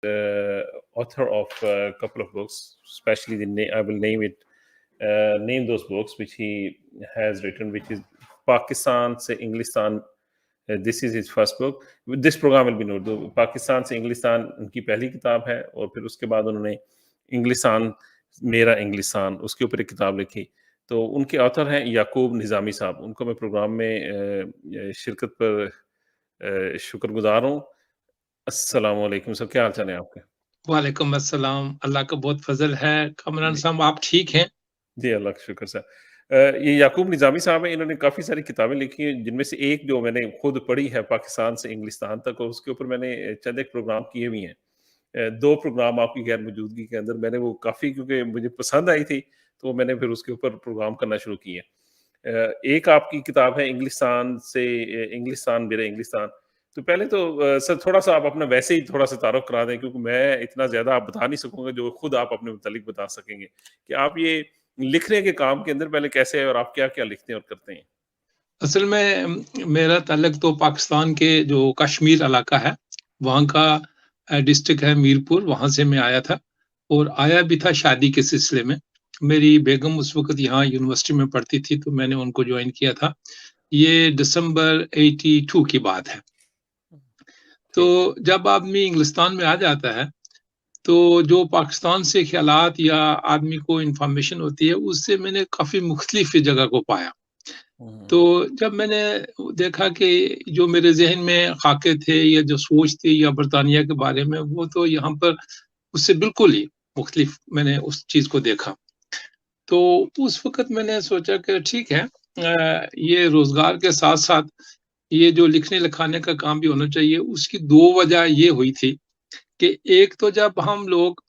author of a couple of books, especially I will name those books which he has written, which is Pakistan se Englistan. This is his first book. This program will be in Urdu. Pakistan से इंग्लिस्तान उनकी पहली किताब है, और फिर उसके बाद उन्होंने इंग्लिस्तान मेरा इंग्लिस्तान उसके ऊपर एक किताब लिखी। तो उनके ऑथर हैं याकूब निज़ामी साहब। उनको मैं प्रोग्राम में शिरकत पर शुक्रगुजार हूँ। अस्सलाम वालेकुम सर, क्या हाल चाल है आपके? वालेकुम अस्सलाम, अल्लाह का बहुत फजल है। कमरान साहब आप ठीक हैं? जी अल्लाह का शुक्र सर। ये याकूब निज़ामी साहब हैं, इन्होंने काफ़ी सारी किताबें लिखी हैं, जिनमें से एक जो मैंने खुद पढ़ी है पाकिस्तान से इंग्लिस्तान तक, और उसके ऊपर मैंने चंद एक प्रोग्राम किए भी हैं। 2 प्रोग्राम आपकी गैर मौजूदगी के अंदर मैंने वो काफ़ी, क्योंकि मुझे पसंद आई थी, तो मैंने फिर उसके ऊपर प्रोग्राम करना शुरू किए। एक आपकी किताब है इंग्लिस्तान से इंग्लिस्तान मेरा इंग्लिस्तान। तो पहले तो सर थोड़ा-सा आप अपना वैसे ही थोड़ा-सा तारुफ़ करा दें, क्योंकि मैं इतना ज़्यादा आप बता नहीं सकूँगा जो खुद आप अपने मुतालिक बता सकेंगे, कि आप ये लिखने के काम के अंदर पहले कैसे है और आप क्या-क्या लिखते हैं और करते हैं? असल में मेरा ताल्लुक तो पाकिस्तान के जो कश्मीर इलाका है, वहाँ का डिस्ट्रिक्ट है मीरपुर, वहाँ से मैं आया था, और आया भी था शादी के सिलसिले में। मेरी बेगम उस वक़्त यहाँ यूनिवर्सिटी में पढ़ती थी, तो मैंने उनको जॉइन किया था। ये दिसंबर 82 की बात है। तो जब आदमी इंग्लिस्तान में आ जाता है, तो जो पाकिस्तान से ख़्यालात या आदमी को इन्फॉर्मेशन होती है, उससे मैंने काफ़ी मुख्तलिफ़ जगह को पाया। तो जब मैंने देखा कि जो मेरे ज़हन में ख़ाके थे या जो सोच थी या बरतानिया के बारे में, वो तो यहाँ पर उससे बिल्कुल ही मुख्तलिफ़ मैंने उस चीज़ को देखा। तो उस वक़्त मैंने सोचा कि ठीक है, ये रोज़गार के साथ-साथ ये जो लिखने-लिखाने का काम भी होना चाहिए। उसकी 2 वजह ये हुई थी कि एक तो जब हम लोग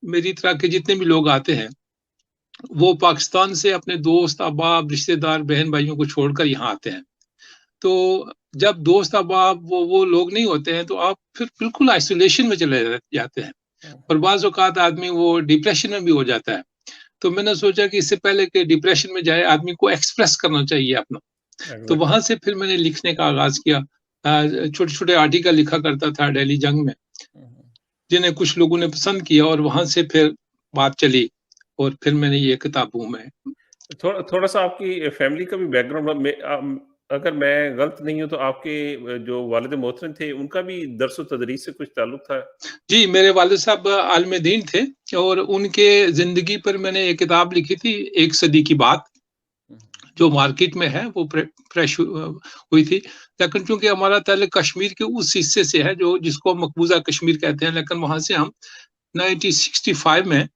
मेरी तरह के जितने भी लोग आते हैं, वो पाकिस्तान से अपने दोस्त, अहबाब, रिश्तेदार, बहन-भाइयों को छोड़कर यहाँ आते हैं। तो जब दोस्त, अहबाब वो लोग नहीं होते हैं, तो आप फिर बिल्कुल आइसोलेशन में चले जाते हैं, और बाज़ औक़ात आदमी वो डिप्रेशन में भी हो जाता है। तो मैंने सोचा कि इससे पहले कि डिप्रेशन में जाए, आदमी को एक्सप्रेस करना चाहिए अपना। तो वहाँ से फिर मैंने लिखने का आगाज़ किया। छोटे-छोटे आर्टिकल लिखा करता था डेली जंग में, जिन्हें कुछ लोगों ने पसंद किया, और वहाँ से फिर बात चली, और फिर मैंने ये किताबों में थोड़ा-सा आपकी फैमिली का भी बैकग्राउंड में अगर मैं गलत नहीं हूँ, तो आपके जो वालिद मोहतरम थे, उनका भी दर्स व तदरीस से कुछ ताल्लुक था? जी, मेरे वालिद साहब आलिम दीन थे, और उनके ज़िंदगी पर मैंने एक किताब लिखी थी, एक सदी की बात, जो मार्केट में है, वो फ्रेश हुई थी। लेकिन चूँकि हमारा ताल्लुक कश्मीर के उस हिस्से से है जो जिसको मकबूज़ा कश्मीर कहते हैं, लेकिन वहाँ से हम 1965 में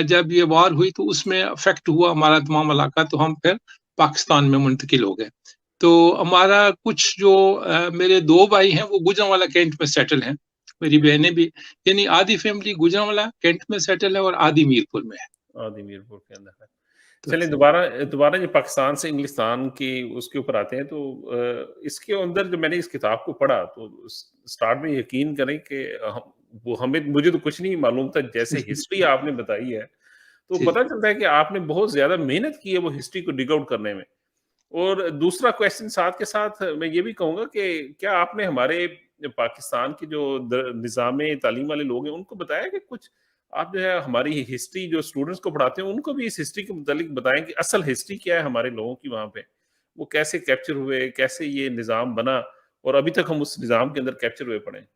जब ये वॉर हुई, तो उसमें अफ़ेक्ट हुआ हमारा तमाम इलाका, तो हम फिर पाकिस्तान में मुंतकिल हो गए। तो हमारा कुछ जो मेरे 2 भाई हैं, वो गुजरांवाला कैंट में सेटल हैं। मेरी बहनें भी, यानी आधी फैमिली गुजरांवाला कैंट में सेटल है और आधी मीरपुर में है। आधी मीरपुर के अंदर है। चलिए दोबारा जो पाकिस्तान से इंग्लिस्तान की उसके ऊपर आते हैं, तो इसके अंदर जो मैंने इस किताब को पढ़ा, तो स्टार्ट में यकीन करें कि मुझे तो कुछ नहीं मालूम था, जैसे हिस्ट्री आपने बताई है, तो पता चलता है कि आपने बहुत ज़्यादा मेहनत की है वो हिस्ट्री को डिग आउट करने में। और दूसरा क्वेश्चन साथ के साथ मैं ये भी कहूँगा कि क्या आपने हमारे पाकिस्तान के जो निज़ाम तालीम वाले लोग हैं, उनको बताया कि कुछ आप जो है हमारी हिस्ट्री जो स्टूडेंट्स को पढ़ाते हैं, उनको भी इस हिस्ट्री के मुतालिक बताएं कि असल हिस्ट्री क्या है हमारे लोगों की वहाँ पे, वो कैसे कैप्चर हुए, कैसे ये निज़ाम बना, और अभी तक हम उस निज़ाम के अंदर कैप्चर हुए पड़े हैं?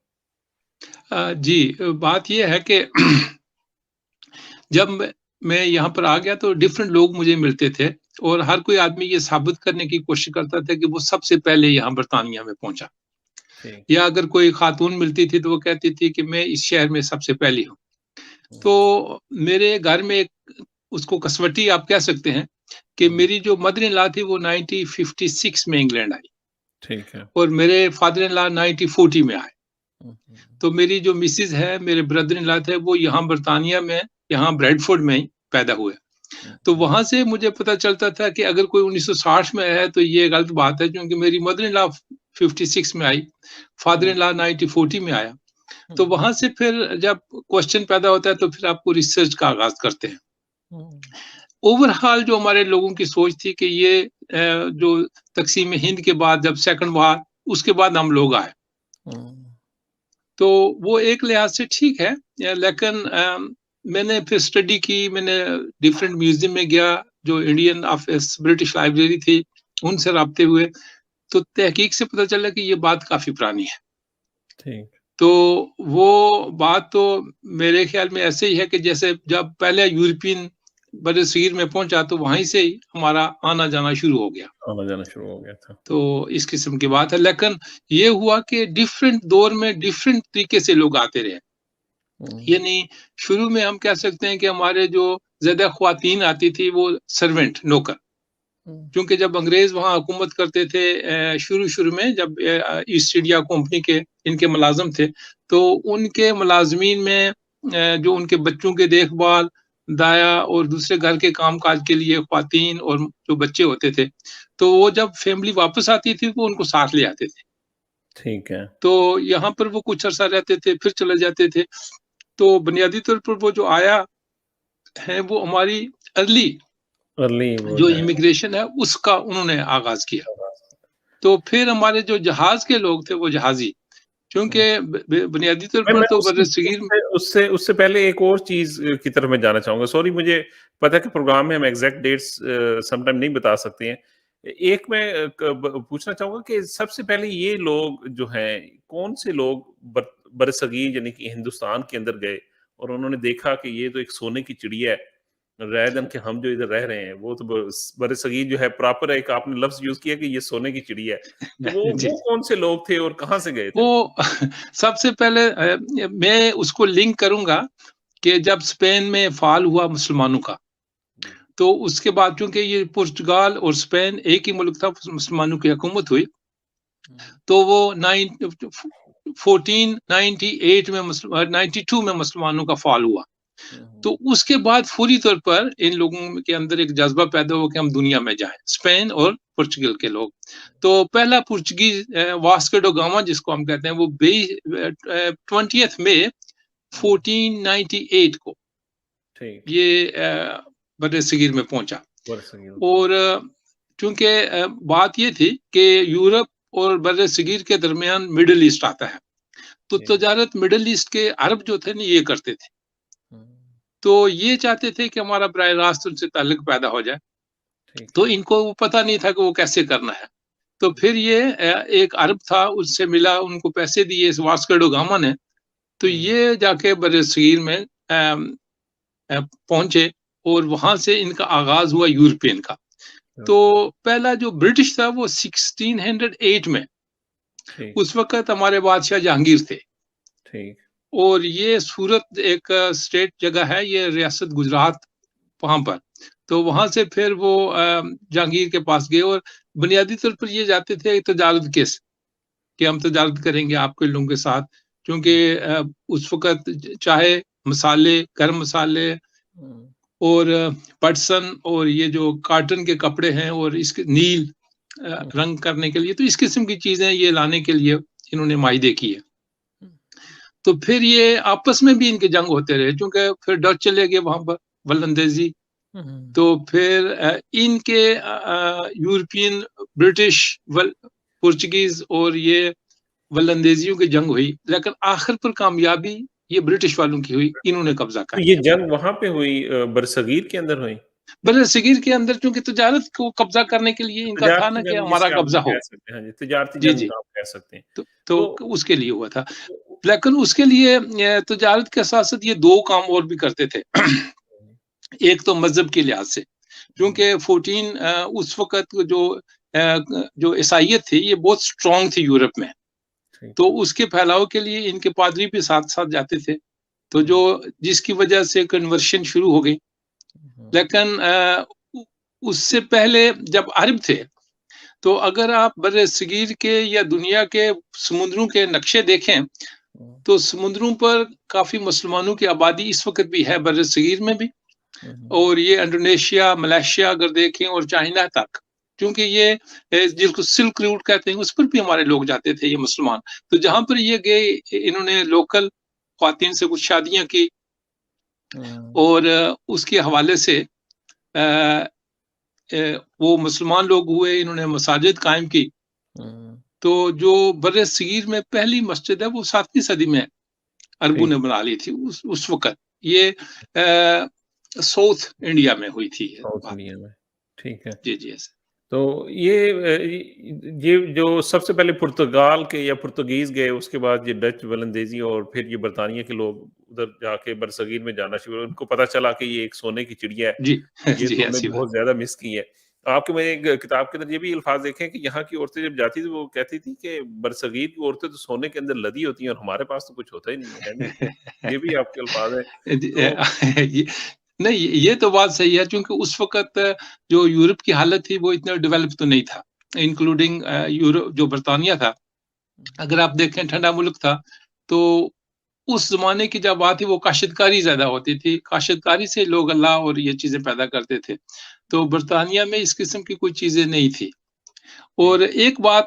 जी, बात ये है कि जब मैं यहाँ पर आ गया, तो डिफरेंट लोग मुझे मिलते थे, और हर कोई आदमी ये साबित करने की कोशिश करता था कि वो सबसे पहले यहाँ बरतानिया में पहुंचा, या अगर कोई खातून मिलती थी तो वो कहती थी कि मैं इस शहर में सबसे पहली हूँ। तो मेरे घर में एक उसको कसवटी आप कह सकते हैं कि मेरी जो मदर इन लॉ थी वो 1956 में इंग्लैंड आई, ठीक है, और मेरे फादर इन लॉ 1940 में आए। तो मेरी जो मिसेज है, मेरे ब्रदर इन लॉ थे, वो यहाँ बरतानिया में, यहाँ ब्रेडफोर्ड में ही पैदा हुए। तो वहां से मुझे पता चलता था कि अगर कोई 1960 में है तो ये गलत बात है, क्योंकि मेरी मदर इन लॉ 56 में आई, फादर इन लॉ 1940 में आया। तो वहां से फिर जब क्वेश्चन पैदा होता है, तो फिर आपको रिसर्च का आगाज करते हैं। ओवरऑल जो हमारे लोगों की सोच थी कि ये जो तकसीम हिंद के बाद जब सेकंड वार, उसके बाद हम लोग आए, तो वो एक लिहाज से ठीक है, लेकिन मैंने फिर स्टडी की, मैंने डिफरेंट म्यूजियम में गया, जो इंडियन ऑफिस ब्रिटिश लाइब्रेरी थी, उनसे राब्ते हुए, तो तहकीक से पता चला कि ये बात काफी पुरानी है। ठीक। तो वो बात तो मेरे ख्याल में ऐसे ही है कि जैसे जब पहले यूरोपियन बरसगीर में पहुंचा तो वहीं से ही हमारा आना जाना शुरू हो गया। आना जाना शुरू हो गया था। तो इस किस्म की बात है, लेकिन ये हुआ कि डिफरेंट दौर में डिफरेंट तरीके से लोग आते रहे। यानी शुरू में हम कह सकते हैं कि हमारे जो ज्यादा ख्वातीन आती थी वो सर्वेंट, नौकर, क्योंकि जब अंग्रेज वहाँ हुकूमत करते थे शुरू शुरू में, जब ईस्ट इंडिया कंपनी के इनके मुलाजिम थे, तो उनके मुलाजमीन में जो उनके बच्चों के देखभाल, दाया और दूसरे घर के काम काज के लिए ख्वातीन और जो बच्चे होते थे, तो वो जब फैमिली वापस आती थी तो उनको साथ ले आते थे। ठीक है। तो यहाँ पर वो कुछ अरसा रहते थे, फिर चले जाते थे। तो बुनियादी तौर पर वो जो आया है वो हमारी अर्ली अर्ली वो जो है। इमिग्रेशन है उसका उन्होंने आगाज किया। तो फिर हमारे जो जहाज के लोग थे वो जहाजी, क्योंकि बुनियादी तौर पर मैं तो उससे बरसगीर उससे उससे उससे पहले एक और चीज़ की तरफ मैं जाना चाहूँगा। सॉरी, मुझे पता है कि प्रोग्राम में हम एग्ज़ैक्ट डेट्स समटाइम नहीं बता सकते हैं। एक मैं क ब पूछना चाहूँगा कि सबसे पहले ये लोग जो हैं, कौन से लोग बरसगीर यानी कि हिंदुस्तान के अंदर गए और उन्होंने देखा कि ये तो एक सोने की चिड़िया है, रेदर देन कि हम जो इधर रह रहे हैं, वो तो बरसगीर जो है प्रॉपर एक आपने लफ्ज़ यूज़ किया कि ये सोने की चिड़िया है। तो जी, वो कौन से लोग थे और कहाँ से गए थे वो वो? सबसे पहले मैं उसको लिंक करूंगा कि जब स्पेन में फॉल हुआ मुसलमानों का, जी। तो उसके बाद चूंकि ये पुर्तगाल और स्पेन एक ही मुल्क था, मुसलमानों की हुकूमत हुई, हुँ, तो वो 1498 में 92 में मुसलमानों का फॉल हुआ। हुँ, हुँ। तो उसके बाद फौरी तौर पर इन लोगों के अंदर एक जज्बा पैदा हुआ कि हम दुनिया में जाएं, स्पेन और पुर्तगाल के लोग। तो पहला पुर्तगीज वास्को डा गामा जिसको हम कहते हैं, वो 20 मई हुँ, 1498 को ठीक। ये बड़े सगीर में पहुंचा। बरसगीर में और पहुँचे। चूंकि बात ये थी कि यूरोप और बड़े सगीर के दरमियान मिडिल ईस्ट आता है, तो जी। तजारत मिडिल ईस्ट के अरब जो थे ना ये करते थे। हुँ, तो ये चाहते थे कि हमारा बराह रास्त उनसे ताल्लुक पैदा हो जाए। ठीक तो है। इनको वो पता नहीं था कि वो कैसे करना है। तो हुँ, फिर ये एक अरब था, उससे मिला, उनको पैसे दिए इस वास्को ड गामा ने, तो हुँ, ये जाके बरसगीर में पहुंचे और वहां से इनका आगाज हुआ यूरोपियन का। तो बिल्कुल, पहला जो ब्रिटिश था वो 1608 में, ठीक, उस वक्त हमारे बादशाह जहांगीर थे। ठीक। और ये सूरत एक स्टेट जगह है, ये रियासत गुजरात वहां पर। तो वहां से फिर वो जहांगीर के पास गए और बुनियादी तौर पर ये जाते थे तजारत केस कि हम तजारत करेंगे आपके लोगों के साथ, क्योंकि हुँ, उस वक्त चाहे मसाले, गर्म मसाले हुँ, और पटसन और ये जो कॉटन के कपड़े हैं और इसके नील हुँ, रंग करने के लिए, तो इस किस्म की चीजें ये लाने के लिए इन्होंने माहिदे किए। हुँ, तो फिर ये आपस में भी इनके जंग होते रहे, क्योंकि फिर डच चले गए वहां पर, वलंदेजी। हुँ, हुँ। तो फिर इनके यूरोपियन, ब्रिटिश, पुर्तगीज और ये वलंदेजियों की जंग हुई, लेकिन आखिर पर कामयाबी ये ब्रिटिश वालों की हुई, इन्होंने कब्जा कर तो ये लिया। जंग वहाँ पे हुई बरसगीर के अंदर हुई? बरसगीर के अंदर चूंकि तजारत को कब्जा करने के लिए इनका था तजारती ना कि जंग हमारा जिसे आप कब्जा कह हो। सकते हैं, हाँ जी, तजारती जी जंग जी। आप कह सकते हैं। तो तो उसके लिए हुआ था, लेकिन उसके लिए तजारत के साथ साथ ये दो काम और भी करते थे। एक तो मजहब के लिहाज से, हुँ, क्योंकि 14 उस वक्त जो ईसाइयत थी ये बहुत स्ट्रांग थी यूरोप में। ठीक तो है। उसके फैलाव के लिए इनके पादरी भी साथ साथ जाते थे, तो जो हुँ, जिसकी वजह से कन्वर्शन शुरू हो गई। हुँ, लेकिन उससे पहले जब अरब थे, तो अगर आप बर्रे सगीर के या दुनिया के समुद्रों के नक्शे देखें, हुँ, तो समुद्रों पर काफी मुसलमानों की आबादी इस वक्त भी है, बर्रे सगीर में भी। हुँ, हुँ, और ये इंडोनेशिया, मलेशिया अगर देखें और चाइना तक, क्योंकि ये जिसको सिल्क रूट कहते हैं, उस पर भी हमारे लोग जाते थे, ये मुसलमान। तो जहां पर ये गए, इन्होंने लोकल ख्वातीन से कुछ शादियां की हुँ, और उसके हवाले से वो मुसलमान लोग हुए, इन्होंने मसाजिद कायम की। हुँ। तो जो बर्रे सगीर में पहली मस्जिद है वो 7वीं सदी में अरबों ने ठीक, बना ली थी उस वक़्त। ये साउथ इंडिया में हुई थी ये साउथ बात। इंडिया में, ठीक है। जी, जी, ऐसे। तो ये जो सबसे पहले पुर्तगाल के या पुर्तगीज़ गए, उसके बाद ये डच, वलंदेज़ी और फिर ये बरतानिया के लोग उधर जाके बरसगीर में जाना शुरू, उनको पता चला कि ये एक सोने की चिड़िया है, जी, ये जी, तो हमने ऐसी बात। बहुत ज़्यादा मिस की है। आपके मैंने एक किताब के अंदर ये भी अल्फ़ाज़ देखे हैं कि यहाँ की औरतें जब जाती थी, वो कहती थी कि बरसगीर की औरतें तो सोने के अंदर लदी होती हैं और हमारे पास तो कुछ होता ही नहीं है, है नहीं? ये भी आपके अल्फ़ाज़ हैं। जी, तो ये नहीं, ये तो बात सही है क्योंकि उस वक़्त जो यूरोप की हालत थी वो इतना डेवलप तो नहीं था, इंक्लूडिंग यूरोप जो बर्तानिया था। अगर आप देखें ठंडा मुल्क था, तो उस ज़माने की जब बात थी वो काश्तकारी ज़्यादा होती थी, काश्तकारी से लोग अल्लाह और ये चीज़ें पैदा करते थे। तो बर्तानिया में इस किस्म की कोई चीज़ें नहीं थी। जी, और एक बात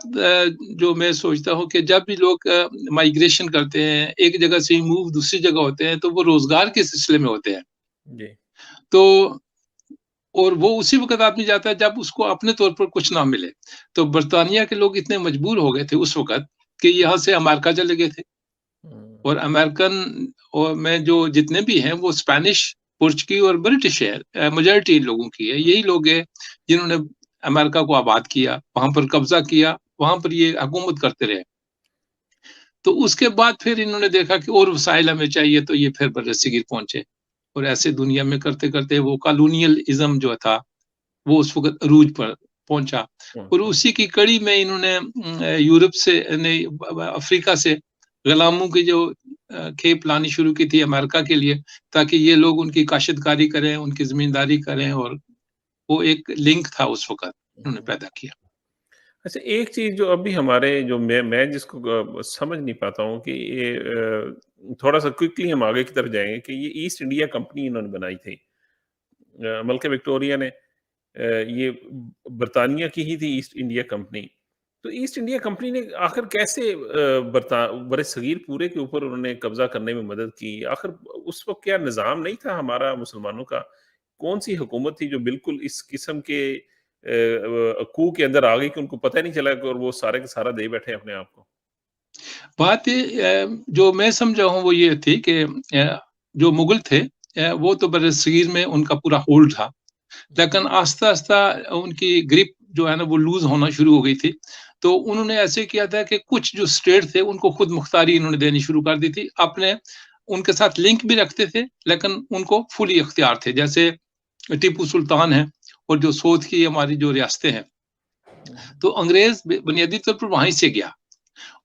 जो मैं सोचता हूँ कि जब भी लोग माइग्रेशन करते हैं, एक जगह से मूव दूसरी जगह होते हैं, तो वो रोज़गार के सिलसिले में होते हैं। जी। तो और वो उसी वक़्त आदमी जाता है जब उसको अपने तौर पर कुछ ना मिले। तो बर्तानिया के लोग इतने मजबूर हो गए थे उस वक़्त कि यहाँ से अमेरिका चले गए थे हुँ, और अमेरिकन और में जो जितने भी हैं वो स्पेनिश, पुर्तगी और ब्रिटिश है। मेजॉरिटी इन लोगों की है। यही लोग हैं जिन्होंने अमेरिका को आबाद किया, वहाँ पर कब्ज़ा किया, वहाँ पर ये हुकूमत करते रहे। तो उसके बाद फिर इन्होंने देखा कि और वसाइल हमें चाहिए तो ये फिर बरसगीर पहुँचे और ऐसे दुनिया में करते-करते वो कॉलोनियलिज़्म जो था वो उस वक़्त अरूज पर पहुँचा हुँ, और हुँ। उसी की कड़ी में इन्होंने यूरोप से नहीं अफ्रीका से गुलामों की जो खेप लानी शुरू की थी अमेरिका के लिए ताकि ये लोग उनकी काश्तकारी करें, उनकी ज़मींदारी करें और वो एक लिंक था उस वक़्त उन्होंने हुँ। पैदा किया। अच्छा, एक चीज़ जो अभी हमारे जो मैं जिसको समझ नहीं पाता हूँ कि ये थोड़ा-सा क्विकली हम आगे की तरफ जाएँगे कि ये ईस्ट इंडिया कंपनी इन्होंने बनाई थी। मलके विक्टोरिया ने ये बरतानिया की ही थी ईस्ट इंडिया कंपनी। तो ईस्ट इंडिया कंपनी ने आखिर कैसे बरसगीर पूरे के ऊपर उन्होंने कब्ज़ा करने में मदद की? आखिर उस वक़्त क्या निज़ाम नहीं था हमारा मुसलमानों का? कौन-सी हुकूमत थी जो बिल्कुल इस किस्म के कू के अंदर आ गई कि उनको पता ही नहीं चला कि और वो सारे का सारा दे बैठे अपने आप को? बात ये जो मैं समझा हूँ वो ये थी कि जो मुगल थे वो तो बरसगीर में उनका पूरा होल्ड था। लेकिन आस्ता-आस्ता उनकी ग्रिप जो है ना वो लूज़ होना शुरू हो गई थी। तो उन्होंने ऐसे किया था कि कुछ जो स्टेट थे उनको खुद मुख्तारी इन्होंने देनी शुरू कर दी थी। अपने उनके साथ लिंक भी रखते थे लेकिन उनको फुली इख्तियार थे। जैसे टीपू सुल्तान है और जो सोत की हमारी जो रियासतें हैं, हुँ, हुँ। तो अंग्रेज़ बुनियादी तौर पर वहीं से गया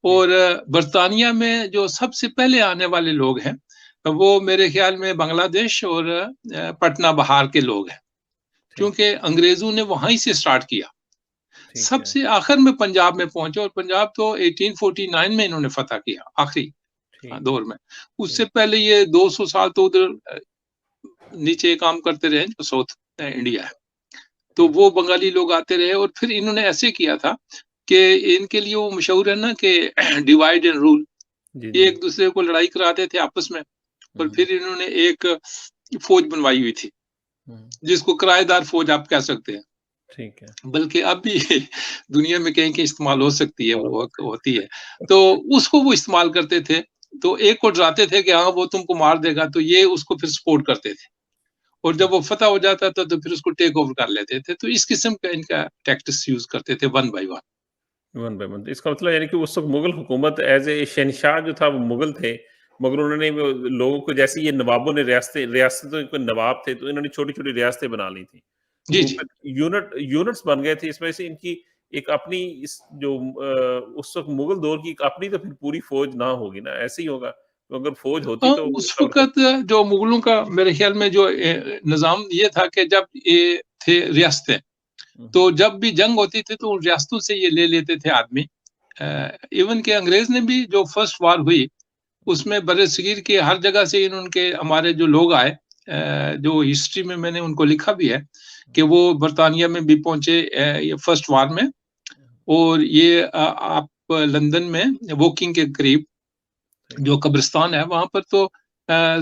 जी, और बर्तानिया में जो सबसे पहले आने वाले लोग हैं, वो मेरे ख़्याल में बांग्लादेश और पटना बहार के लोग हैं। ठीक क्योंकि है, अंग्रेज़ों ने वहीं से स्टार्ट किया। ठीक है, सबसे आखिर में पंजाब में पहुँचे और पंजाब तो 1849 में इन्होंने फ़तह किया, आखिरी ठीक है, दौर में। उससे ठीक। पहले ये 200 साल तो उधर नीचे काम करते रहे जो साउथ इंडिया है। तो हुँ, वो बंगाली लोग आते रहे और फिर इन्होंने ऐसे किया था कि इनके लिए वो मशहूर है ना कि डिवाइड एंड रूल। जी, ये जी। एक-दूसरे को लड़ाई कराते थे आपस में और हुँ, फिर इन्होंने एक फ़ौज बनवाई हुई थी, हुँ, जिसको किराएदार फ़ौज आप कह सकते हैं। ठीक है। बल्कि अब भी दुनिया में कहीं-कहीं इस्तेमाल हो सकती है, बहुत वो होती है। तो उसको वो इस्तेमाल करते थे, तो एक को डराते थे कि हाँ, वो तुमको मार देगा, तो ये उसको फिर सपोर्ट करते थे और जब ठीक, वो फ़तह हो जाता था, तो फिर उसको टेक ओवर कर लेते थे। तो इस किस्म का इनका टैक्टिक्स यूज़ करते थे one by one. One by one. इसका मतलब यानी कि उस वक़्त मुग़ल हुकूमत ऐज़ ए शहंशाह जो था वो मुग़ल थे, मगर उन्होंने वो लोगों को जैसे ये नवाबों ने रियासतों के नवाब थे, तो इन्होंने छोटी-छोटी रियासतें बना ली थी। जी, तो जी। फिर यूनिट्स बन गए थे, इसमें से इनकी एक अपनी इस जो उस वक़्त मुग़ल दौर की एक अपनी तो फिर पूरी फ़ौज ना होगी ना, ऐसे ही होगा? तो अगर फ़ौज होती तो वो उस तब तक वक़्त जो मुगलों का मेरे ख़्याल में जो निज़ाम ये था कि जब ये थे रियासतें, हुँ, हुँ, तो जब भी जंग होती थी, तो उन रियासतों से ये ले लेते थे आदमी। इवन के अंग्रेज़ ने भी जो फर्स्ट वार हुई, उसमें बर्र-ए-सगीर के हर जगह से उनके हमारे जो लोग आए जो हिस्ट्री में मैंने उनको लिखा भी है कि वो बर्तानिया में भी पहुँचे ये फर्स्ट वार में और ये आप लंदन में वोकिंग के करीब ठीक, जो कब्रिस्तान है वहाँ पर तो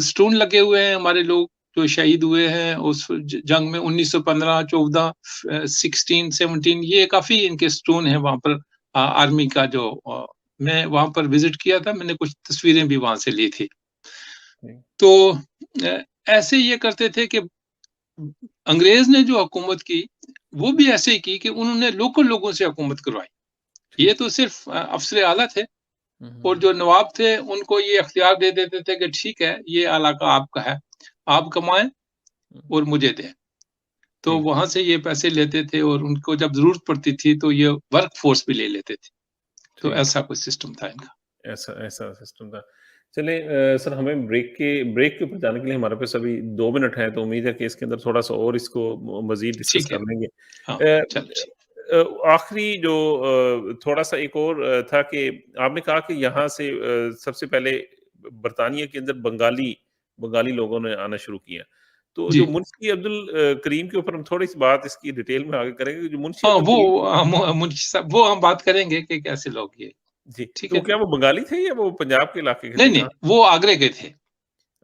स्टोन लगे हुए हैं हमारे लोग जो शहीद हुए हैं उस जंग में 1915, 14, 16, 17 ये काफ़ी इनके स्टोन हैं वहाँ पर आर्मी का जो मैं वहाँ पर विज़िट किया था, मैंने कुछ तस्वीरें भी वहाँ से ली थी। जी, तो ऐसे ये करते थे कि अंग्रेज़ ने जो हुकूमत की, वो भी ऐसे ही की कि उन्होंने लोकल लोगों से हुकूमत करवाई। ये ठीक। तो सिर्फ़ अफ़सर आला थे हुँ, और हुँ, जो नवाब थे, उनको ये इख्तियार दे देते थे कि ठीक है, ये इलाका आपका है, आप कमाएँ हुँ, और मुझे दें। तो ठीक, वहाँ से ये पैसे लेते थे और उनको जब ज़रूरत पड़ती थी, तो ये वर्क फ़ोर्स भी ले लेते थे। तो ठीक। ऐसा कुछ सिस्टम था इनका। ऐसा ऐसा सिस्टम था। चलिए सर हमें ब्रेक के ऊपर जाने के लिए हमारे पास अभी 2 मिनट हैं, तो उम्मीद है कि इसके अंदर थोड़ा-सा और इसको मज़ीद डिस्कस ठीक है। कर लेंगे। हाँ, चलो ठीक। आखिरी जो थोड़ा-सा एक और था कि आपने कहा कि यहाँ से सबसे पहले बरतानिया के अंदर बंगाली बंगाली लोगों ने आना शुरू किया। तो जो जी। मुंशी अब्दुल करीम के ऊपर हम थोड़ी-सी बात इसकी डिटेल में आगे करेंगे। जो मुंशी हाँ, अब्दुल वो करीम मुंशी साहब वो हम बात करेंगे कि कैसे लोग ये जी, ठीक तो है? क्या वो बंगाली थे या वो पंजाब के इलाके के नहीं, थे? नहीं, कहाँ वो आगरे के थे।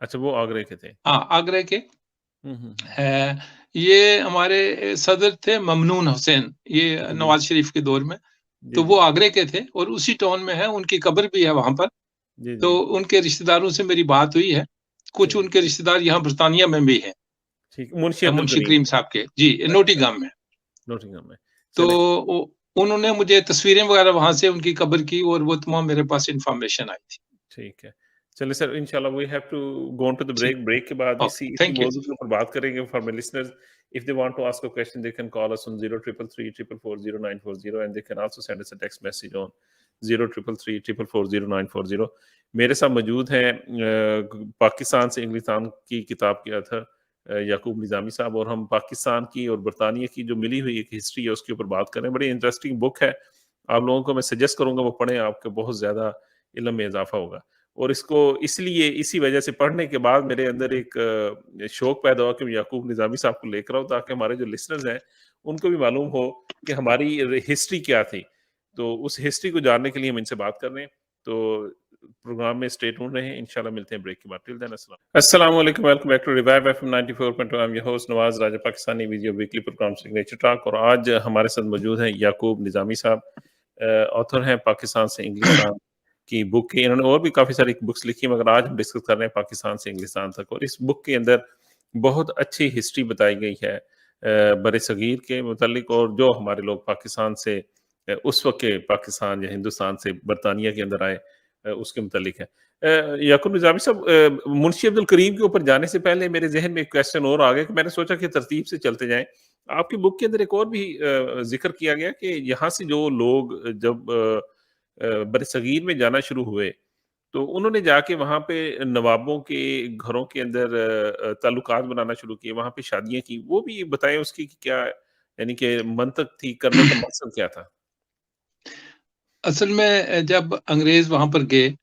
अच्छा वो आगरे के थे। हाँ, आगरे के हुँ, हुँ, हुँ। ये हमारे सदर थे ममनून हुसैन, ये जी, जी। नवाज़ शरीफ के दौर में। जी, तो वो जी। आगरे के थे और उसी टाउन में है, उनकी कब्र भी है वहाँ पर। जी, तो जी। उनके रिश्तेदारों से मेरी बात हुई है। कुछ ठीक, उनके रिश्तेदार यहाँ बरतानिया में भी हैं, ठीक। मुंशी अब्दुल मुंशी करीम। करीम साहब के। जी, अच्छा, नोटिगम में। नॉटिंघम में। तो चलें उ उन्होंने मुझे तस्वीरें वग़ैरह वहाँ से उनकी कब्र की और वो तमाम मेरे पास इन्फॉर्मेशन आई थी। ठीक है। चलिए सर इंशाल्लाह we have to go on to the ठीक, ब्रेक के बाद ओके, इसी थैंक यू मौजू जी। के ऊपर बात करेंगे for my listeners if they want to ask a question they can call us on 0333 and they can also send us a text message on 0333 मेरे साथ मौजूद हैं पाकिस्तान से इंग्लिस्तान की किताब के ऑथर याकूब निज़ामी साहब और हम पाकिस्तान की और बरतानिया की जो मिली हुई एक हिस्ट्री है उसके ऊपर बात कर रहे हैं। बड़ी इंटरेस्टिंग बुक है। आप लोगों को मैं सजेस्ट करूँगा वो पढ़ें, आपको बहुत ज़्यादा इल्म में इज़ाफ़ा होगा। और इसको इसलिए इसी वजह से पढ़ने के बाद मेरे अंदर एक शौक पैदा हुआ कि मैं याकूब निज़ामी साहब को लेकर आऊँ ताकि हमारे जो लिसनर्स हैं, उनको भी मालूम हो कि हमारी हिस्ट्री क्या थी। तो उस हिस्ट्री को जानने के लिए हम इनसे बात कर रहे हैं। तो प्रोग्राम में स्टे ट्यून्ड रहें। इंशाल्लाह मिलते हैं ब्रेक के बाद। टिल देन अस्सलाम वालेकुम, welcome back to Revive FM 94.2। I am your host Nawaz Raja, Pakistani video weekly program signature talk और आज हमारे साथ मौजूद हैं याकूब निज़ामी साहब। ऑथर हैं पाकिस्तान से इंग्लिस्तान की बुक की। इन्होंने और भी काफ़ी सारी बुक्स लिखी मगर आज हम डिस्कस कर रहे हैं पाकिस्तान से इंग्लिस्तान तक और इस बुक के अंदर बहुत अच्छी हिस्ट्री बताई गई है बरे-सगीर के मुतालिक और जो हमारे लोग पाकिस्तान से उस वक़्त के पाकिस्तान या हिंदुस्तान से बरतानिया के अंदर आए उसके मुतालिक है। याकूब निज़ामी साहब मुंशी अब्दुल करीम के ऊपर जाने से पहले मेरे ज़हन में एक क्वेश्चन और आ गया कि मैंने सोचा कि तरतीब से चलते जाएँ। आपकी बुक के अंदर एक और भी ज़िक्र किया गया कि यहाँ से जो लोग जब बरसगीर में जाना शुरू हुए, तो उन्होंने जाके वहाँ पे नवाबों के घरों के अंदर ताल्लुकात बनाना शुरू किए, वहाँ पे शादियाँ की। वो भी बताएँ उसकी कि क्या यानी कि मंतक थी, करने का मकसद क्या था? असल में जब अंग्रेज़ वहाँ पर गए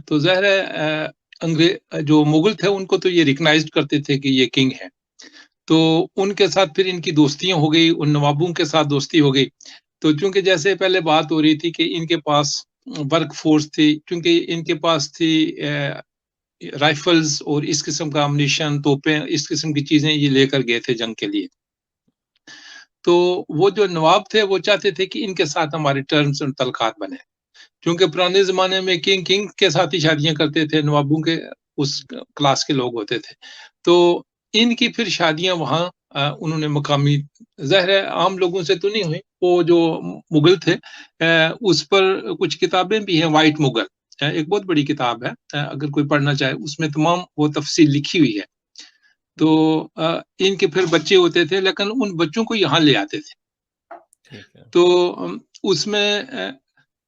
तो ज़ाहिर है जो मुग़ल थे उनको तो ये रिकॉग्नाइज़्ड करते थे कि ये किंग हैं। तो जी, उनके साथ फिर इनकी दोस्तियाँ हो गई, उन नवाबों के साथ दोस्ती हो गई। तो चूँकि जैसे पहले बात हो रही थी कि इनके पास वर्क फ़ोर्स थी, क्योंकि इनके पास थी राइफ़ल्स और इस किस्म का एम्युनिशन, तोपें, इस किस्म की चीज़ें ये लेकर गए थे जंग के लिए। तो वो जो नवाब थे, वो चाहते थे कि इनके साथ हमारे टर्म्स और तल्ख़ात बने। क्योंकि पुराने ज़माने में किंग किंग के साथ ही शादियाँ करते थे, नवाबों के उस क्लास के लोग होते थे। तो इनकी फिर शादियाँ वहाँ उन्होंने मकामी ज़ाहिर है आम लोगों से तो नहीं हुई, वो जो मुग़ल थे उस पर कुछ किताबें भी हैं, व्हाइट मुग़ल एक बहुत बड़ी किताब है अगर कोई पढ़ना चाहे, उसमें तमाम वो तफ़सील लिखी हुई है। तो हुँ, इनके फिर बच्चे होते थे, लेकिन उन बच्चों को यहाँ ले आते थे। ठीक है। तो उसमें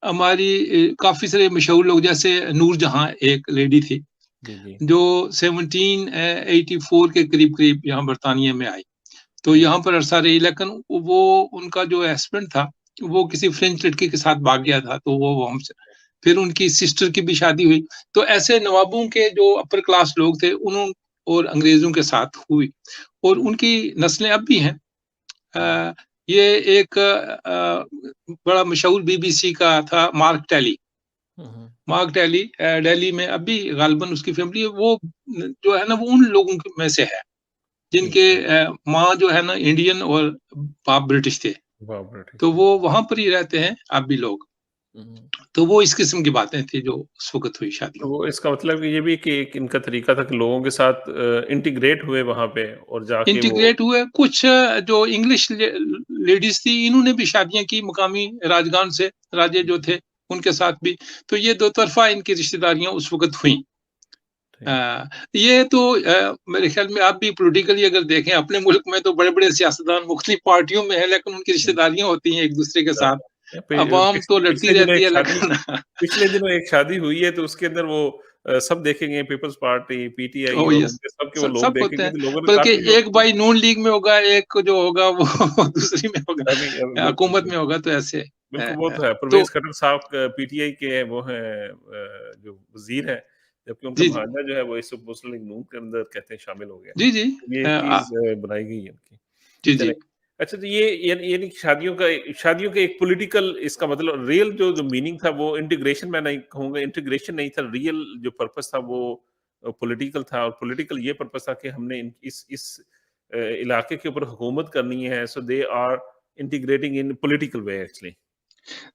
हमारी काफ़ी सारे मशहूर लोग जैसे नूरजहाँ एक लेडी थी, जी, जी, जो 1784 के करीब-करीब यहाँ बरतानिया में आई। तो ठीक। यहाँ पर अरसा रही, लेकिन वो उनका जो हस्बैंड था, वो किसी फ्रेंच लड़की के साथ भाग गया था, तो वो हमसे फिर उनकी सिस्टर की भी शादी हुई। तो ऐसे नवाबों के जो अपर क्लास लोग थे, और अंग्रेज़ों के साथ हुई और हुँ, उनकी नस्लें अब भी हैं। हुँ, अ, ये एक बड़ा मशहूर बीबीसी का था मार्क टेली। हुँ, हुँ, मार्क टेली दिल्ली में अभी गालिबन उसकी फैमिली है, वो जो है ना वो उन लोगों में से है, ठीक जिनके है। माँ जो है ना इंडियन और बाप ब्रिटिश थे। वाह! ब्रिटिश तो है। वो वहाँ पर ही रहते हैं अब भी लोग। हुँ। तो वो इस किस्म की बातें थी जो उस वक़्त हुई तो शादियों में। वो इसका मतलब ये भी कि एक इनका तरीका था कि लोगों के साथ इंटीग्रेट हुए वहाँ पे और जाके वो इंटीग्रेट हुए, कुछ जो इंग्लिश लेडीज़ थी, इन्होंने भी शादियाँ की मुकामी राजगान से, राजे जो थे, उनके साथ भी। तो ये दो तरफ़ा इनकी रिश्तेदारियाँ उस वक़्त हुईं। ठीक। ये तो मेरे ख़्याल में आप भी पॉलिटिकली अगर देखें, अपने मुल्क में तो बड़े-बड़े सियासतदान मुख्तलिफ पार्टियों में हैं, लेकिन उनकी हुँ, रिश्तेदारियाँ होती हैं एक-दूसरे के साथ। अवाम तो लड़ती पिछले दिनों रहती एक है, शादी लेकिन पिछले दिनों एक शादी हुई है तो उसके अंदर वो सब देखेंगे पीपल्स पार्टी, पीटीआई ओह और यस, उनके सबके वो सब लोग सब होते देखेंगे हैं। तो लोगों ने बल्कि काफ़ी जो एक भाई नून लीग में होगा, एक जो होगा वो दूसरी में होगा, अभी बिल्कुल, हुकूमत में बिल्कुल। होगा, तो ऐसे बिल्कुल, वो तो है। तो परवेज़ खट्टर साहब पीटीआई के हैं, वो हैं जो वज़ीर हैं, जबकि उनका जी, जी। भांजा जो है वो इस मुस्लिम लीग नून के अंदर कहते हैं शामिल हो गया। जी, जी। ये चीज़ बनाई गई है उनकी। जी, चलें, जी। अच्छा तो ये यानी कि शादियों का एक पॉलिटिकल इसका मतलब रियल जो मीनिंग था वो इंटीग्रेशन मैं नहीं कहूँगा, इंटीग्रेशन नहीं था, रियल जो पर्पस था वो पॉलिटिकल था और पॉलिटिकल ये पर्पस था कि हमने इस इलाके के ऊपर हुकूमत करनी है, so they are integrating in political way actually.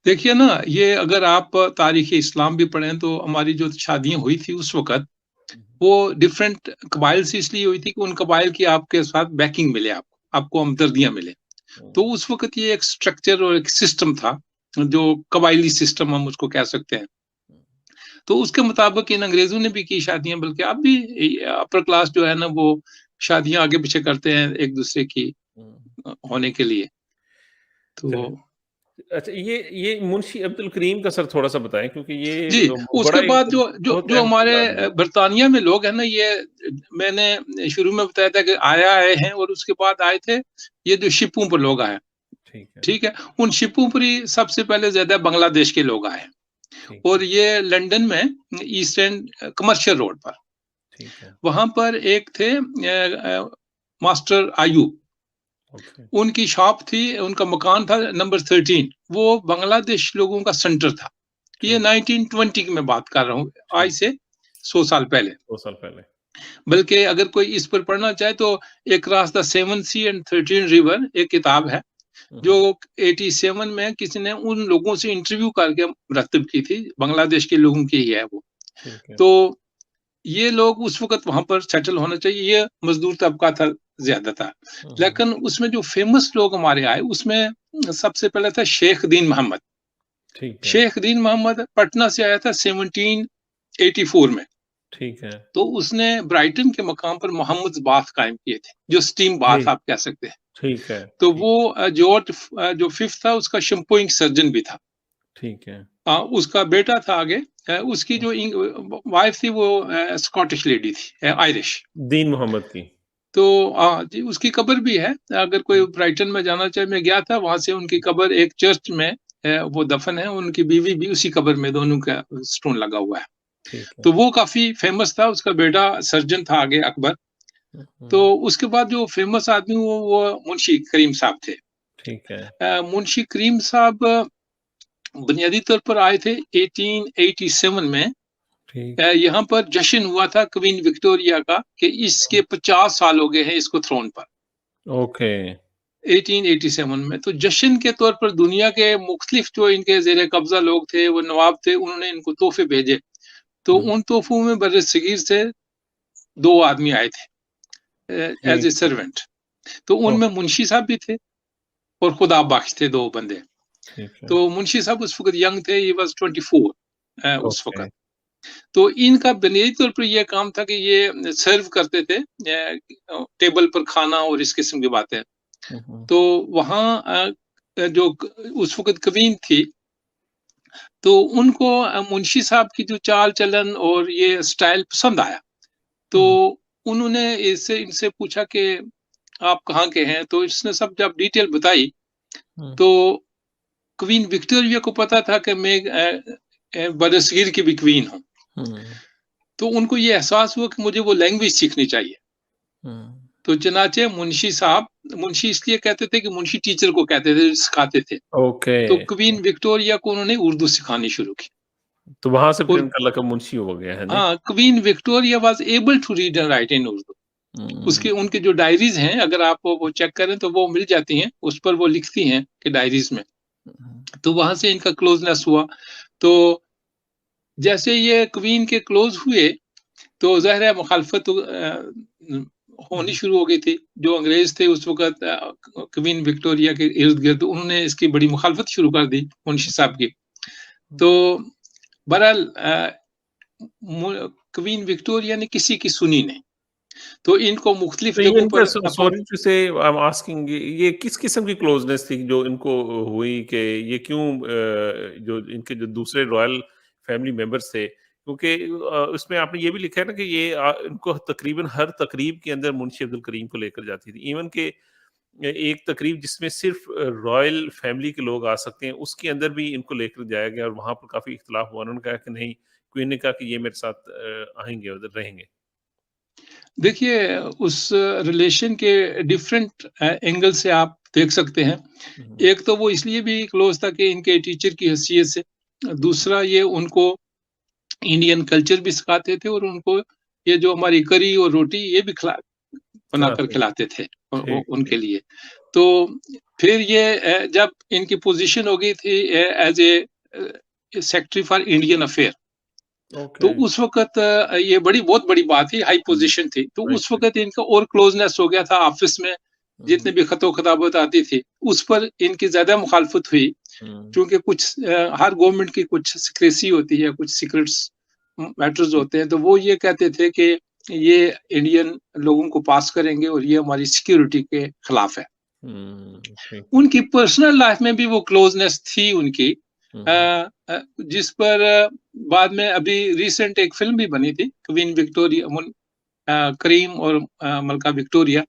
देखिए ना, ये अगर आप तारीख़-ए-इस्लाम भी पढ़ें, तो हमारी जो शादियाँ हुई थी उस वक़्त, हुँ, वो डिफरेंट कबाइल से इसलिए हुई थी कि उन कबाइल की आपके साथ बैकिंग मिले आपको हमदर्दियाँ मिले। तो हुँ, उस वक़्त ये एक स्ट्रक्चर और एक सिस्टम था, जो कबाइली सिस्टम हम उसको कह सकते हैं। हुँ, तो उसके मुताबिक इन अंग्रेज़ों ने भी की शादियाँ, बल्कि अब भी अपर क्लास जो है ना, वो शादियाँ आगे-पीछे करते हैं एक-दूसरे की हुँ। होने के लिए। तो चलिए, अच्छा ये मुंशी अब्दुल करीम का सर थोड़ा-सा बताएँ क्योंकि ये जी, बड़ा उसके ही बाद जो मतलब जो बहुत जो अहम हमारे किरदार निभाया। बरतानिया में लोग हैं ना, ये मैंने शुरू में बताया था कि आए हैं, और उसके बाद आए थे ये जो शिपों पर लोग आए, ठीक है, ठीक है? उन शिपों पर ही सबसे पहले ज़्यादा बांग्लादेश के लोग आए, ठीक और है, ये लंदन में ईस्ट एंड कमर्शियल रोड पर, ठीक है। वहाँ पर एक थे मास्टर आयूब, ओके, उनकी शॉप थी, उनका मकान था नंबर 13, वो बांग्लादेश लोगों का सेंटर था। ये ठीक, 1920 की मैं बात कर रहा हूँ, आज ठीक है, से 100 साल पहले। 2 साल पहले। बल्कि अगर कोई इस पर पढ़ना चाहे तो across the 7 sea and 13 river एक किताब है, हुँ, जो हुँ, 87 में किसी ने उन लोगों से इंटरव्यू करके मरतब की थी, बांग्लादेश के लोगों की ही है वो। ठीक है। तो ये लोग उस वक़्त वहाँ पर सेटल होना चाहिए, ये मज़दूर तबका था ज़्यादातर। हुँ, हुँ, लेकिन उसमें जो फ़ेमस लोग हमारे आए, उसमें सबसे पहले था शेख दीन मोहम्मद। ठीक है, शेख दीन मोहम्मद पटना से आया था 1784 में। ठीक है। तो उसने ब्राइटन के मकाम पर मोहम्मद बाथ कायम किए थे, जो स्टीम जी, बाथ आप कह सकते हैं। ठीक है, तो ठीक, वो जॉर्ज जो 5th था, उसका शैम्पूइंग सर्जन भी था। ठीक है। उसका बेटा था आगे, उसकी हुँ, जो वाइफ थी वो स्कॉटिश लेडी थी, आयरिश। दीन मोहम्मद की। तो जी, उसकी कब्र भी है। अगर कोई हुँ, ब्राइटन में जाना चाहे, मैं गया था, वहाँ से उनकी कब्र एक चर्च में वो दफन है, उनकी बीवी भी उसी कब्र में, दोनों का स्टोन लगा हुआ है। ठीक है। तो वो काफ़ी फ़ेमस था, उसका बेटा सर्जन था आगे अकबर। हुँ, तो हुँ, उसके बाद जो फ़ेमस आदमी वो मुंशी करीम साहब थे। ठीक है, मुंशी करीम साहब बुनियादी तौर पर आए थे 1887 में। ठीक, यहाँ पर जश्न हुआ था क्वीन विक्टोरिया का कि इसके 50 साल हो गए हैं इसको थ्रोन पर। ओके। 1887 में तो जश्न के तौर पर दुनिया के मुख्तलिफ जो इनके ज़ेर कब्ज़ा लोग थे, वो नवाब थे, उन्होंने इनको तोहफ़े भेजे। तो हुँ, उन तोहफ़ों में बर्रसगीर से 2 आदमी आए थे एज़ ठीक ए है। सर्वेंट। तो ओह! उनमें मुंशी साहब भी थे और खुदा बख्श थे 2 बंदे। ठीक है, तो मुंशी साहब उस वक़्त यंग थे, ही वाज़ 24 उस ओके। वक़्त। तो इनका बुनियादी तौर पर ये काम था कि ये सर्व करते थे टेबल पर खाना और इस किस्म की बातें। हुँ, हुँ, तो वहाँ जो उस वक़्त क्वीन थी, तो उनको मुंशी साहब की जो चाल-चलन और ये स्टाइल पसंद आया। तो हुँ, उन्होंने इससे इनसे पूछा कि आप कहाँ के हैं? तो इसने सब जब डिटेल बताई, हुँ, तो क्वीन विक्टोरिया को पता था कि मैं बरसगीर की भी क्वीन हूँ। हुँ, तो उनको ये एहसास हुआ कि मुझे वो लैंग्वेज सीखनी चाहिए। हुँ, तो चनाचे मुंशी साहब, मुंशी इसलिए कहते थे कि मुंशी टीचर को कहते थे, सिखाते थे। ओके। तो क्वीन विक्टोरिया को उन्होंने उर्दू सिखानी शुरू की। तो वहाँ से फिर और इनका लक़ब मुंशी हो गया, है जी? हाँ, queen Victoria was able to read and write in Urdu. हुँ, उसके उनके जो डायरीज़ हैं, अगर आप वो चेक करें तो वो मिल जाती हैं, उस पर वो लिखती हैं कि डायरीज़ में। तो वहाँ से इनका क्लोज़नेस हुआ। तो जैसे ये क्वीन के क्लोज़ हुए, तो ज़ाहिर है मुखालफत होनी शुरू हो गई थी। जो अंग्रेज़ थे उस वक़्त क्वीन विक्टोरिया के इर्द-गिर्द, उन्होंने इसकी बड़ी मुखालफत शुरू कर दी मुंशी साहब की। तो बहरहाल क्वीन विक्टोरिया ने किसी की सुनी नहीं। तो इनको मुख्तलिफ तो ये जगहों इनका पर सॉरी टू से आई एम आस्किंग, ये किस किस्म की क्लोजनेस थी जो इनको हुई कि ये क्यों जो इनके जो दूसरे रॉयल फैमिली मेंबर्स थे, क्योंकि उसमें आपने ये भी लिखा है ना कि ये इनको तकरीबन हर तकरीब के अंदर मुंशी अब्दुल करीम को लेकर जाती थी, इवन के एक तकरीब जिसमें सिर्फ रॉयल फैमिली के लोग आ सकते हैं उसके अंदर भी इनको लेकर जाया गया और वहां पर काफी इख्तलाफ हुआ। उन्होंने कहा कि नहीं, क्वीन ने कहा कि ये मेरे साथ आएंगे, उधर रहेंगे। देखिए, उस रिलेशन के डिफरेंट एंगल से आप देख सकते हैं। हम्म, एक तो वो इसलिए भी क्लोज़ था कि इनके टीचर की हैसियत से। दूसरा ये उनको इंडियन कल्चर भी सिखाते थे और उनको ये जो हमारी करी और रोटी ये भी बनाकर खिलाते हैं। खिलाते थे ठीक उनके ठीक। लिए। तो फिर ये जब इनकी पोजीशन हो गई थी as a secretary for Indian affair, तो ओके। उस वक़्त ये बहुत बड़ी बात थी, हाई हुँ, पोज़ीशन थी। तो राइट, उस राइट। वक़्त इनका और क्लोज़नेस हो गया था ऑफ़िस में, हुँ, जितने भी ख़तो-ख़ताबत आती थी, उस पर इनकी ज़्यादा मुखालफत हुई। हुँ, क्योंकि कुछ हर गवर्नमेंट की कुछ सीक्रेसी होती है, कुछ सीक्रेट्स मैटर्स हुँ, होते हैं, तो वो ये कहते थे कि ये इंडियन लोगों को पास करेंगे और ये हमारी सिक्योरिटी के खिलाफ है। हुँ, ठीक है। उनकी पर्सनल लाइफ में भी वो क्लोजनेस थी उनकी, हुँ, हुँ, जिस पर बाद में अभी रिसेंट एक फिल्म भी बनी थी, क्वीन विक्टोरिया, करीम और मलका विक्टोरिया।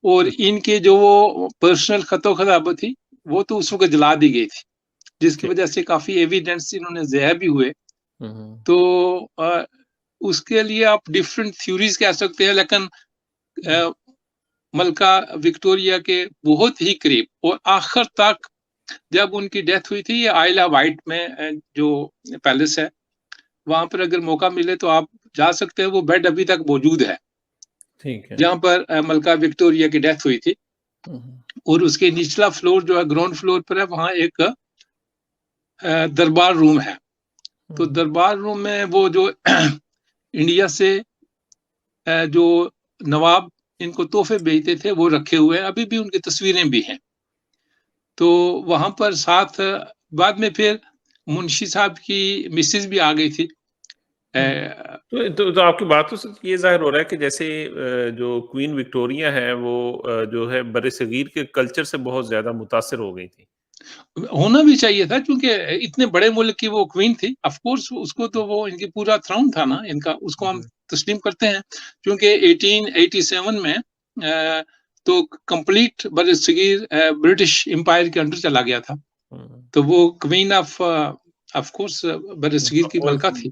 और हुँ, इनके जो वो पर्सनल खतो-खताबत थी, वो तो उस वक़्त जला दी गई थी, जिसकी ठीक वजह है। से काफ़ी एविडेंस इन्होंने ज़ाया भी हुए। हुँ, हुँ, तो उसके लिए आप डिफरेंट थ्योरीज़ कह सकते हैं, लेकिन हुँ, अ, मलका विक्टोरिया के बहुत ही करीब और आखिर तक जब उनकी डेथ हुई थी, ये आइल ऑफ वाइट में जो पैलेस है, वहाँ पर अगर मौका मिले तो आप जा सकते हैं, वो बेड अभी तक मौजूद है, ठीक है। जहाँ पर मलका विक्टोरिया की डेथ हुई थी। हुँ, हुँ, और उसके निचला फ्लोर जो है, ग्राउंड फ्लोर पर है, वहाँ एक दरबार रूम है। तो हुँ, दरबार रूम में वो जो इंडिया से जो नवाब इनको तोहफे भेजते थे, वो रखे हुए हैं, अभी भी उनकी तस्वीरें भी हैं। तो वहाँ पर साथ बाद में फिर मुंशी साहब की मिसेज़ भी आ गई थी। हुँ। अ, तो आपकी बातों से ये ज़ाहिर हो रहा है कि जैसे जो क्वीन विक्टोरिया है वो जो है बरे-सगीर के कल्चर से बहुत ज़्यादा मुतासिर हो गई थी। होना भी चाहिए था, क्योंकि इतने बड़े मुल्क की वो क्वीन थी। ऑफ कोर्स उसको तो वो इनकी पूरा थ्रोन था ना इनका, उसको हम हुँ, तस्लीम करते हैं। क्योंकि 1887 में तो कंप्लीट बरसगीर ब्रिटिश एम्पायर के अंडर चला गया था। हुँ। तो वो क्वीन ऑफ कोर्स बरसगीर की बहुत मलका थी।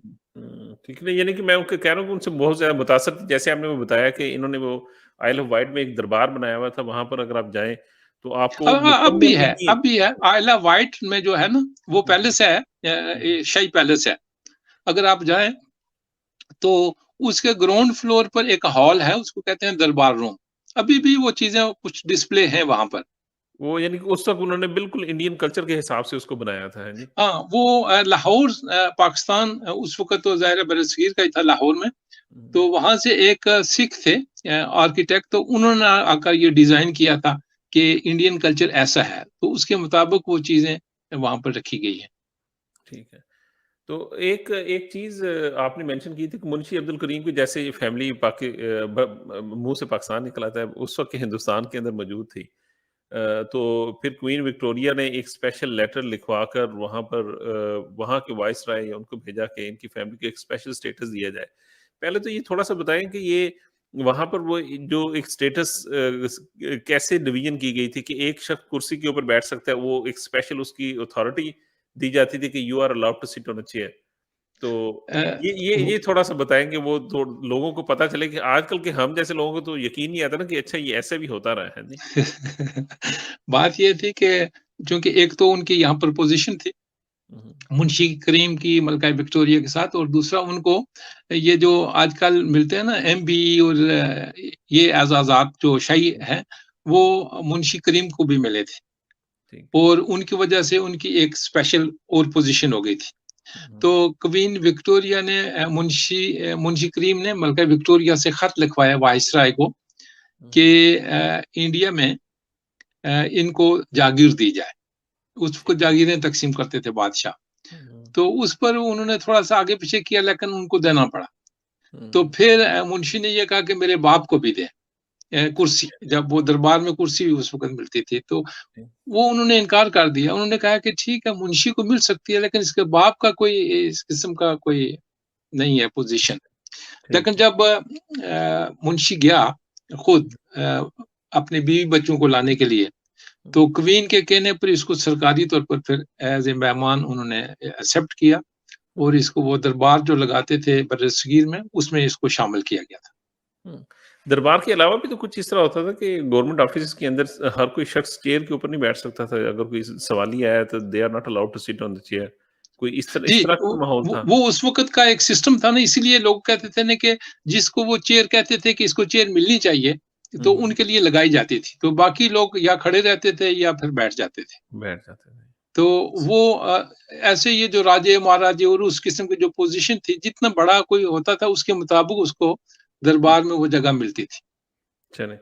ठीक है, यानी कि मैं उनको कह रहा हूँ कि उनसे बहुत ज़्यादा मुतासिर थी। जैसे आपने वो बताया कि इन्होंने वो आइल ऑफ वाइट में एक दरबार बनाया हुआ था, वहाँ पर अगर आप जाएँ, तो आपको मुकम्मल अब यकीन। भी है। आइला व्हाइट में जो है ना, वो हुँ, हुँ, पैलेस है, हुँ, ये शाही पैलेस है। अगर आप जाएँ तो उसके ग्राउंड फ्लोर पर एक हॉल है, उसको कहते हैं दरबार रूम। अभी भी वो चीज़ें कुछ डिस्प्ले हैं वहाँ पर। वो यानी कि उस वक़्त उन्होंने बिल्कुल इंडियन कल्चर के हिसाब से उसको बनाया था, है जी? हाँ, वो लाहौर पाकिस्तान उस वक़्त तो ज़ाहिर है बरसगीर का ही था लाहौर में। हुँ, तो वहाँ से एक सिख थे आर्किटेक्ट, तो उन्होंने आकर ये डिज़ाइन किया था कि इंडियन कल्चर ऐसा है। तो उसके मुताबिक वो चीज़ें वहाँ पर रखी गई हैं। ठीक है। तो एक एक चीज़ आपने मेंशन की थी कि मुंशी अब्दुल करीम की जैसे ये फैमिली मुँह से पाकिस्तान निकला था, उस वक़्त के हिंदुस्तान के अंदर मौजूद थी। तो फिर क्वीन विक्टोरिया ने एक स्पेशल लेटर लिखवाकर वहाँ पर वहाँ के वाइसराय या उनको भेजा कि इनकी फैमिली को एक स्पेशल स्टेटस दिया जाए। पहले तो ये थोड़ा-सा बताएँ कि ये वहाँ पर वो जो एक स्टेटस कैसे डिवीज़न की गई थी कि एक शख्स कुर्सी के ऊपर बैठ सकता है, वो एक स्पेशल उसकी अथॉरिटी दी जाती थी कि you are allowed to sit on a chair. तो अ, वो ये थोड़ा-सा बताएँगे वो तो लोगों को पता चले कि आजकल के हम जैसे लोगों को तो यकीन नहीं आता ना कि अच्छा ये ऐसे भी होता रहा है। जी। बात ये थी कि चूँकि एक तो उनकी यहाँ पर पोज़ीशन थी, हुँ, हुँ। मुंशी करीम की मलका विक्टोरिया के साथ, और दूसरा उनको ये जो आजकल मिलते हैं ना एमबी और ये एजाज़ात जो शाही हैं, हुँ, वो मुंशी करीम को भी मिले थे। ठीक। और उनकी वजह से उनकी एक स्पेशल और पोजीशन हो गई थी। तो क्वीन विक्टोरिया ने मुंशी करीम ने मलका विक्टोरिया से खत लिखवाया वाइसराय को कि इंडिया में इनको जागीर दी जाए। उसको जागीरें तकसीम करते थे बादशाह। तो उस पर उन्होंने थोड़ा सा आगे पीछे किया, लेकिन उनको देना पड़ा। तो फिर मुंशी ने ये कहा कि मेरे बाप को भी दे कुर्सी, जब वो दरबार में कुर्सी भी उस वक्त मिलती थी, तो वो उन्होंने इनकार कर दिया। उन्होंने कहा कि ठीक है, मुंशी को मिल सकती है, लेकिन इसके बाप का कोई इस किस्म का कोई नहीं है पोजीशन। लेकिन जब मुंशी गया खुद अपने बीवी बच्चों को लाने के लिए, तो क्वीन के कहने पर इसको सरकारी तौर पर फिर एज ए मेहमान उन्होंने एक्सेप्ट किया, और इसको वो दरबार जो लगाते थे बरसगीर में, उसमें इसको शामिल किया गया था। दरबार के अलावा भी तो कुछ इस तरह होता था कि गवर्नमेंट ऑफिस के अंदर हर कोई शख्स चेयर के ऊपर नहीं बैठ सकता था। अगर कोई सवाली आया तो they are not allowed to sit on the chair. कोई इस जी, तरह का माहौल था। वो उस वक्त का एक सिस्टम था ना, इसीलिए लोग कहते थे ना कि जिसको वो चेयर कहते थे कि इसको चेयर मिलनी चाहिए, तो उनके लिए लगाई जाती थी। तो बाकी लोग या खड़े रहते थे या फिर बैठ जाते थे। तो वो ऐसे ये जो राजे महाराजे और उस किस्म की जो पोजीशन थी, जितना बड़ा कोई होता था उसके मुताबिक उसको दरबार में वो जगह मिलती थी। चलें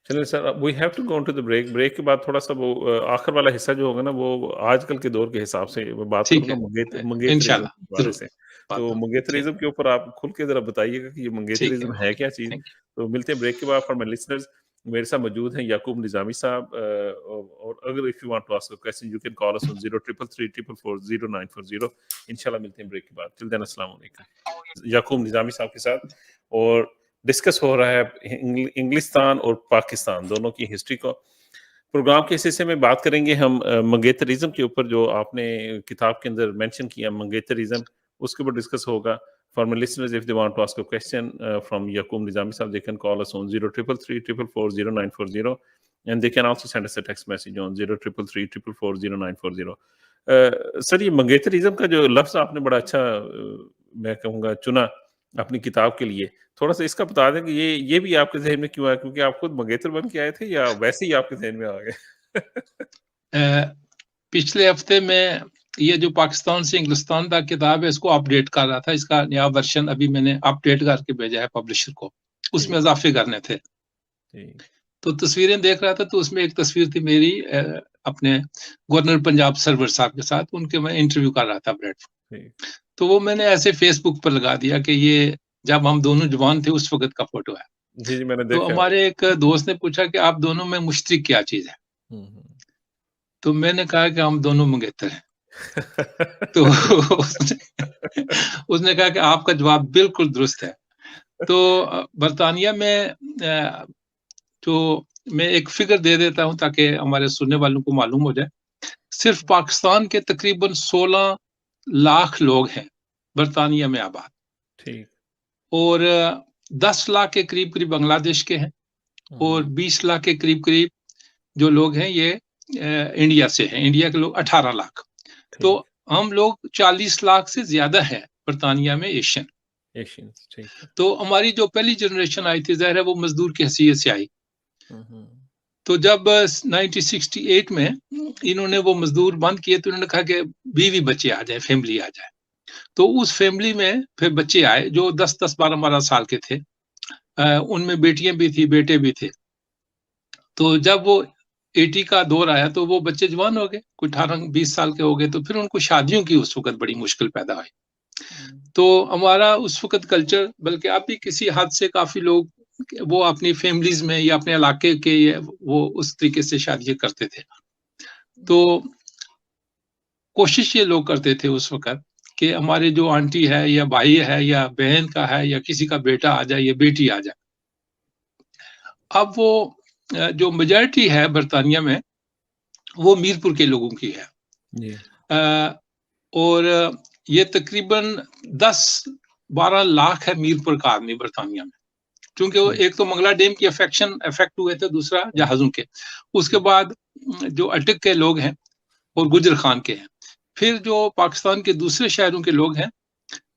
चलें sir, we have to go on to the break. Break के बाद थोड़ा-सा वो आखिर वाला हिस्सा जो होगा ना, वो आजकल के दौर के हिसाब से मैं बात ठीक करूँगा है, मंगेतरिज़्म इंशाल्लाह, के बारे जरूर से। बात तो होगी। मंगेतरिज़्म के ऊपर आप खुल के ज़रा बताइएगा कि ये ठीक है, मंगेतरिज़्म है ओके, क्या चीज़? Thank you. तो मिलते हैं ब्रेक के बाद। फॉर माय लिसनर्स, मेरे साथ मौजूद हैं याकूब निज़ामी साहब, और अगर if you want to ask a question you can call us on 0333440940। इंशाल्लाह मिलते हैं ब्रेक के बाद। टिल देन अस्सलाम वालेकुम। याकूब निज़ामी साहब के साथ और डिस्कस हो रहा है इंग्लिस्तान और पाकिस्तान दोनों की हिस्ट्री को। प्रोग्राम के इस हिस्से में बात करेंगे हम मंगेतरिज़्म के ऊपर, जो आपने किताब के अंदर मेंशन किया मंगेतरिज़्म, उसके ऊपर डिस्कस होगा। For my listeners, if they want to ask a question from Yakub Nizami sahab, they can call us on 0333440940 and they can also send us a text message on 0333440940। Sir, ये मंगेतरिज़्म का जो लफ्ज़ आपने बड़ा अच्छा मैं कहूँगा चुना अपनी किताब के लिए। थोड़ा-सा इसका बता दें कि ये भी आपके ज़हन में क्यों आया? क्योंकि आप खुद मंगेतर बन के आए थे या वैसे ही आपके ज़हन में आ गए? पिछले हफ्ते में ये जो पाकिस्तान से इंग्लिस्तान तक किताब है, इसको अपडेट कर रहा था। इसका नया वर्जन अभी मैंने अपडेट करके भेजा है पब्लिशर को, उसमें इजाफे करने थे। तो तस्वीरें देख रहा था, तो उसमें एक तस्वीर थी मेरी अपने गवर्नर पंजाब सरवर साहब के साथ, उनके मैं इंटरव्यू कर रहा था प्लेटफॉर्म। तो वो मैंने ऐसे फेसबुक पर लगा दिया कि ये जब हम दोनों जवान थे उस वक्त का फोटो है। जी, मैंने तो देखा। हमारे एक दोस्त ने पूछा कि आप दोनों में मुश्तरक क्या चीज है? तो मैंने कहा कि हम दोनों मंगेतर हैं। तो उसने कहा कि आपका जवाब बिल्कुल दुरुस्त है। तो बरतानिया में जो मैं एक फिगर दे देता हूं ताकि हमारे सुनने वालों को मालूम हो जाए। सिर्फ पाकिस्तान के तकरीबन 16 लाख लोग हैं बरतानिया में आबाद, ठीक। और 10 लाख के करीब करीब बांग्लादेश के हैं, और 20 लाख के करीब करीब जो लोग हैं ये इंडिया से हैं। इंडिया के लोग 18 लाख। तो हम लोग 40 लाख से ज्यादा है बरतानिया में एशियन। ठीक है। तो हमारी जो पहली जनरेशन आई थी, ज़ाहिर है वो मजदूर की हैसियत से आई। तो जब 1968 में इन्होंने वो मजदूर बंद किए, तो इन्होंने कहा कि बीवी बच्चे आ जाए, फैमिली आ जाए। तो उस फैमिली में फिर बच्चे आए जो 10-10, 12-12 साल के थे। उनमें बेटियां भी थी, बेटे भी थे। तो जब वो 80 का दौर आया तो वो बच्चे जवान हो गए, कोई 18-20 साल के हो गए। तो फिर उनको शादियों की उस वक्त बड़ी मुश्किल पैदा हुई। तो हमारा उस वक्त कल्चर, बल्कि अब भी किसी हद से काफी लोग वो अपनी फैमिलीज में या अपने इलाके के वो उस तरीके से शादियां करते थे। तो कोशिश ये लोग करते थे उस वक्त कि हमारे जो आंटी है या भाई है या बहन का है या किसी का बेटा आ जाए या बेटी आ जाए। अब वो जो मेजॉरिटी है बरतानिया में, वो मीरपुर के लोगों की है। जी। और ये तकरीबन 10-12 लाख है मीरपुर का आदमी बरतानिया में, क्योंकि वो एक तो मंगला डैम की इफेक्ट हुए थे, दूसरा जहाजों के, उसके बाद जो अटक के लोग हैं और गुजर खान के हैं। फिर जो पाकिस्तान के दूसरे शहरों के लोग हैं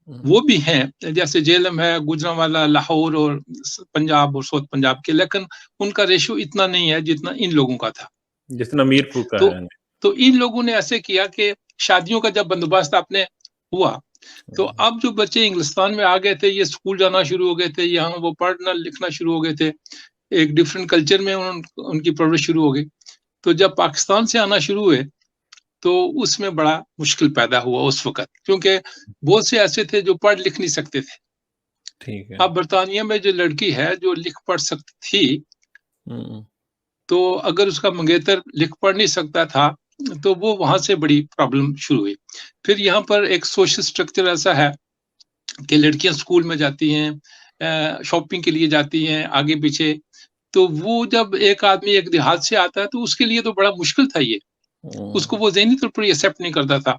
वो भी हैं, जैसे जेलम है, गुजरांवाला, लाहौर और पंजाब और साउथ पंजाब के, लेकिन उनका रेशियो इतना नहीं है जितना इन लोगों का था, जितना मीरपुर का तो है। तो इन लोगों ने ऐसे किया कि शादियों का जब बंदोबस्त आपने हुआ, तो अब जो बच्चे इंग्लिस्तान में आ गए थे, ये स्कूल जाना शुरू हो गए थे, यहाँ वो पढ़ना लिखना शुरू हो गए थे, एक डिफरेंट कल्चर में उनकी परवरिश शुरू हो गई। तो जब पाकिस्तान से आना शुरू हुए, तो उसमें बड़ा मुश्किल पैदा हुआ उस वक़्त, क्योंकि बहुत से ऐसे थे जो पढ़ लिख नहीं सकते थे। ठीक है। अब बर्तानिया में जो लड़की है जो लिख पढ़ सकती थी, हुँ, तो अगर उसका मंगेतर लिख पढ़ नहीं सकता था, तो वो वहाँ से बड़ी प्रॉब्लम शुरू हुई। फिर यहाँ पर एक सोशल स्ट्रक्चर ऐसा है कि लड़कियाँ स्कूल में जाती हैं, शॉपिंग के लिए जाती हैं आगे-पीछे, तो वो जब एक आदमी एक देहात से आता है, तो उसके लिए तो बड़ा मुश्किल था ये। उसको हुँ, वो ज़हनी तौर पर एक्सेप्ट नहीं करता था।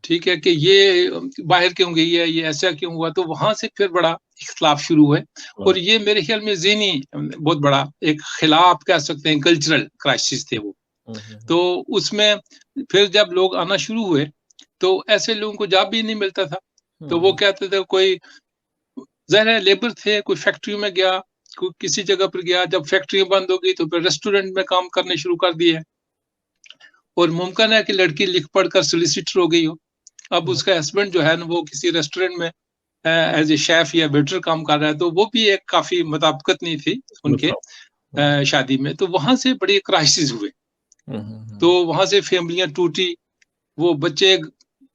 ठीक है कि ये बाहर क्यों गई है, ये ऐसा क्यों हुआ? तो वहाँ से फिर बड़ा इख्तिलाफ शुरू हुए और वाह! ये मेरे ख़्याल में ज़हनी बहुत बड़ा एक ख़िलाफ़ आप कह सकते हैं, कल्चरल क्राइसिस थे वो। हुँ, हुँ, हुँ, तो उसमें फिर जब लोग आना शुरू हुए, तो ऐसे लोगों को जॉब भी नहीं मिलता था। तो वो हुँ, कहते थे कोई ज़ाहिर है लेबर थे, कोई फैक्ट्री में गया, कोई किसी जगह पर गया, जब फैक्ट्रियाँ बंद हो गई तो फिर रेस्टोरेंट में काम करने शुरू कर दिए और मुमकिन है कि लड़की लिख पढ़ कर सॉलिसिटर हो गई हो। अब हुँ, उसका हस्बैंड जो है ना वो किसी रेस्टोरेंट में एज़ ए शेफ या वेटर काम कर रहा है, तो वो भी एक काफ़ी मुताबिकत नहीं थी उनके बताओ। हुँ, शादी में, तो वहाँ से बड़े क्राइसिस हुए। हुँ, हुँ, तो हुँ, वहाँ से फैमिलियाँ टूटी, वो बच्चे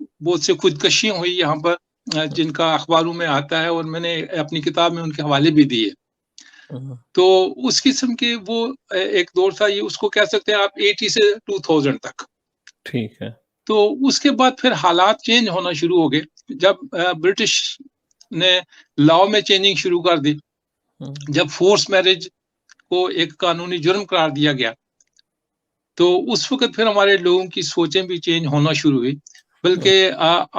बहुत से खुदकशियाँ हुई यहाँ पर, जिनका अखबारों में आता है और मैंने अपनी किताब में उनके हवाले भी दिए। हुँ, तो उस किस्म के वो एक दौर था, ये उसको कह सकते हैं आप 80 से 2000 तक। ठीक है। तो उसके बाद फिर हालात चेंज होना शुरू हो गए। जब ब्रिटिश ने लॉ में चेंजिंग शुरू कर दी, हुँ, जब फोर्स मैरिज को एक कानूनी जुर्म करार दिया गया, तो उस वक़्त फिर हमारे लोगों की सोचें भी चेंज होना शुरू हुई। हुँ, बल्कि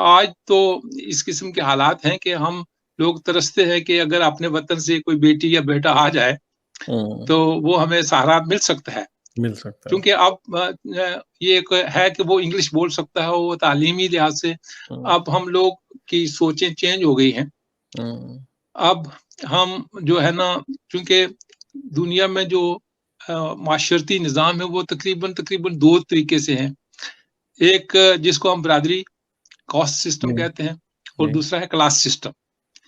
आज तो इस किस्म के हालात हैं कि हम लोग तरसते हैं कि अगर अपने वतन से कोई बेटी या बेटा आ जाए, हुँ, तो वो हमें सहारा मिल सकता है। मिल सकता है। क्योंकि अब ये एक है कि वो इंग्लिश बोल सकता है, वो तालीमी लिहाज से हुँ, अब हम लोग की सोचें चेंज हो गई हैं। हुँ, अब हम जो है ना, चूँकि दुनिया में जो माशरती निज़ाम है वो तकरीबन 2 तरीके से हैं। एक जिसको हम बरादरी कास्ट सिस्टम जी, कहते हैं और जी, दूसरा है क्लास सिस्टम।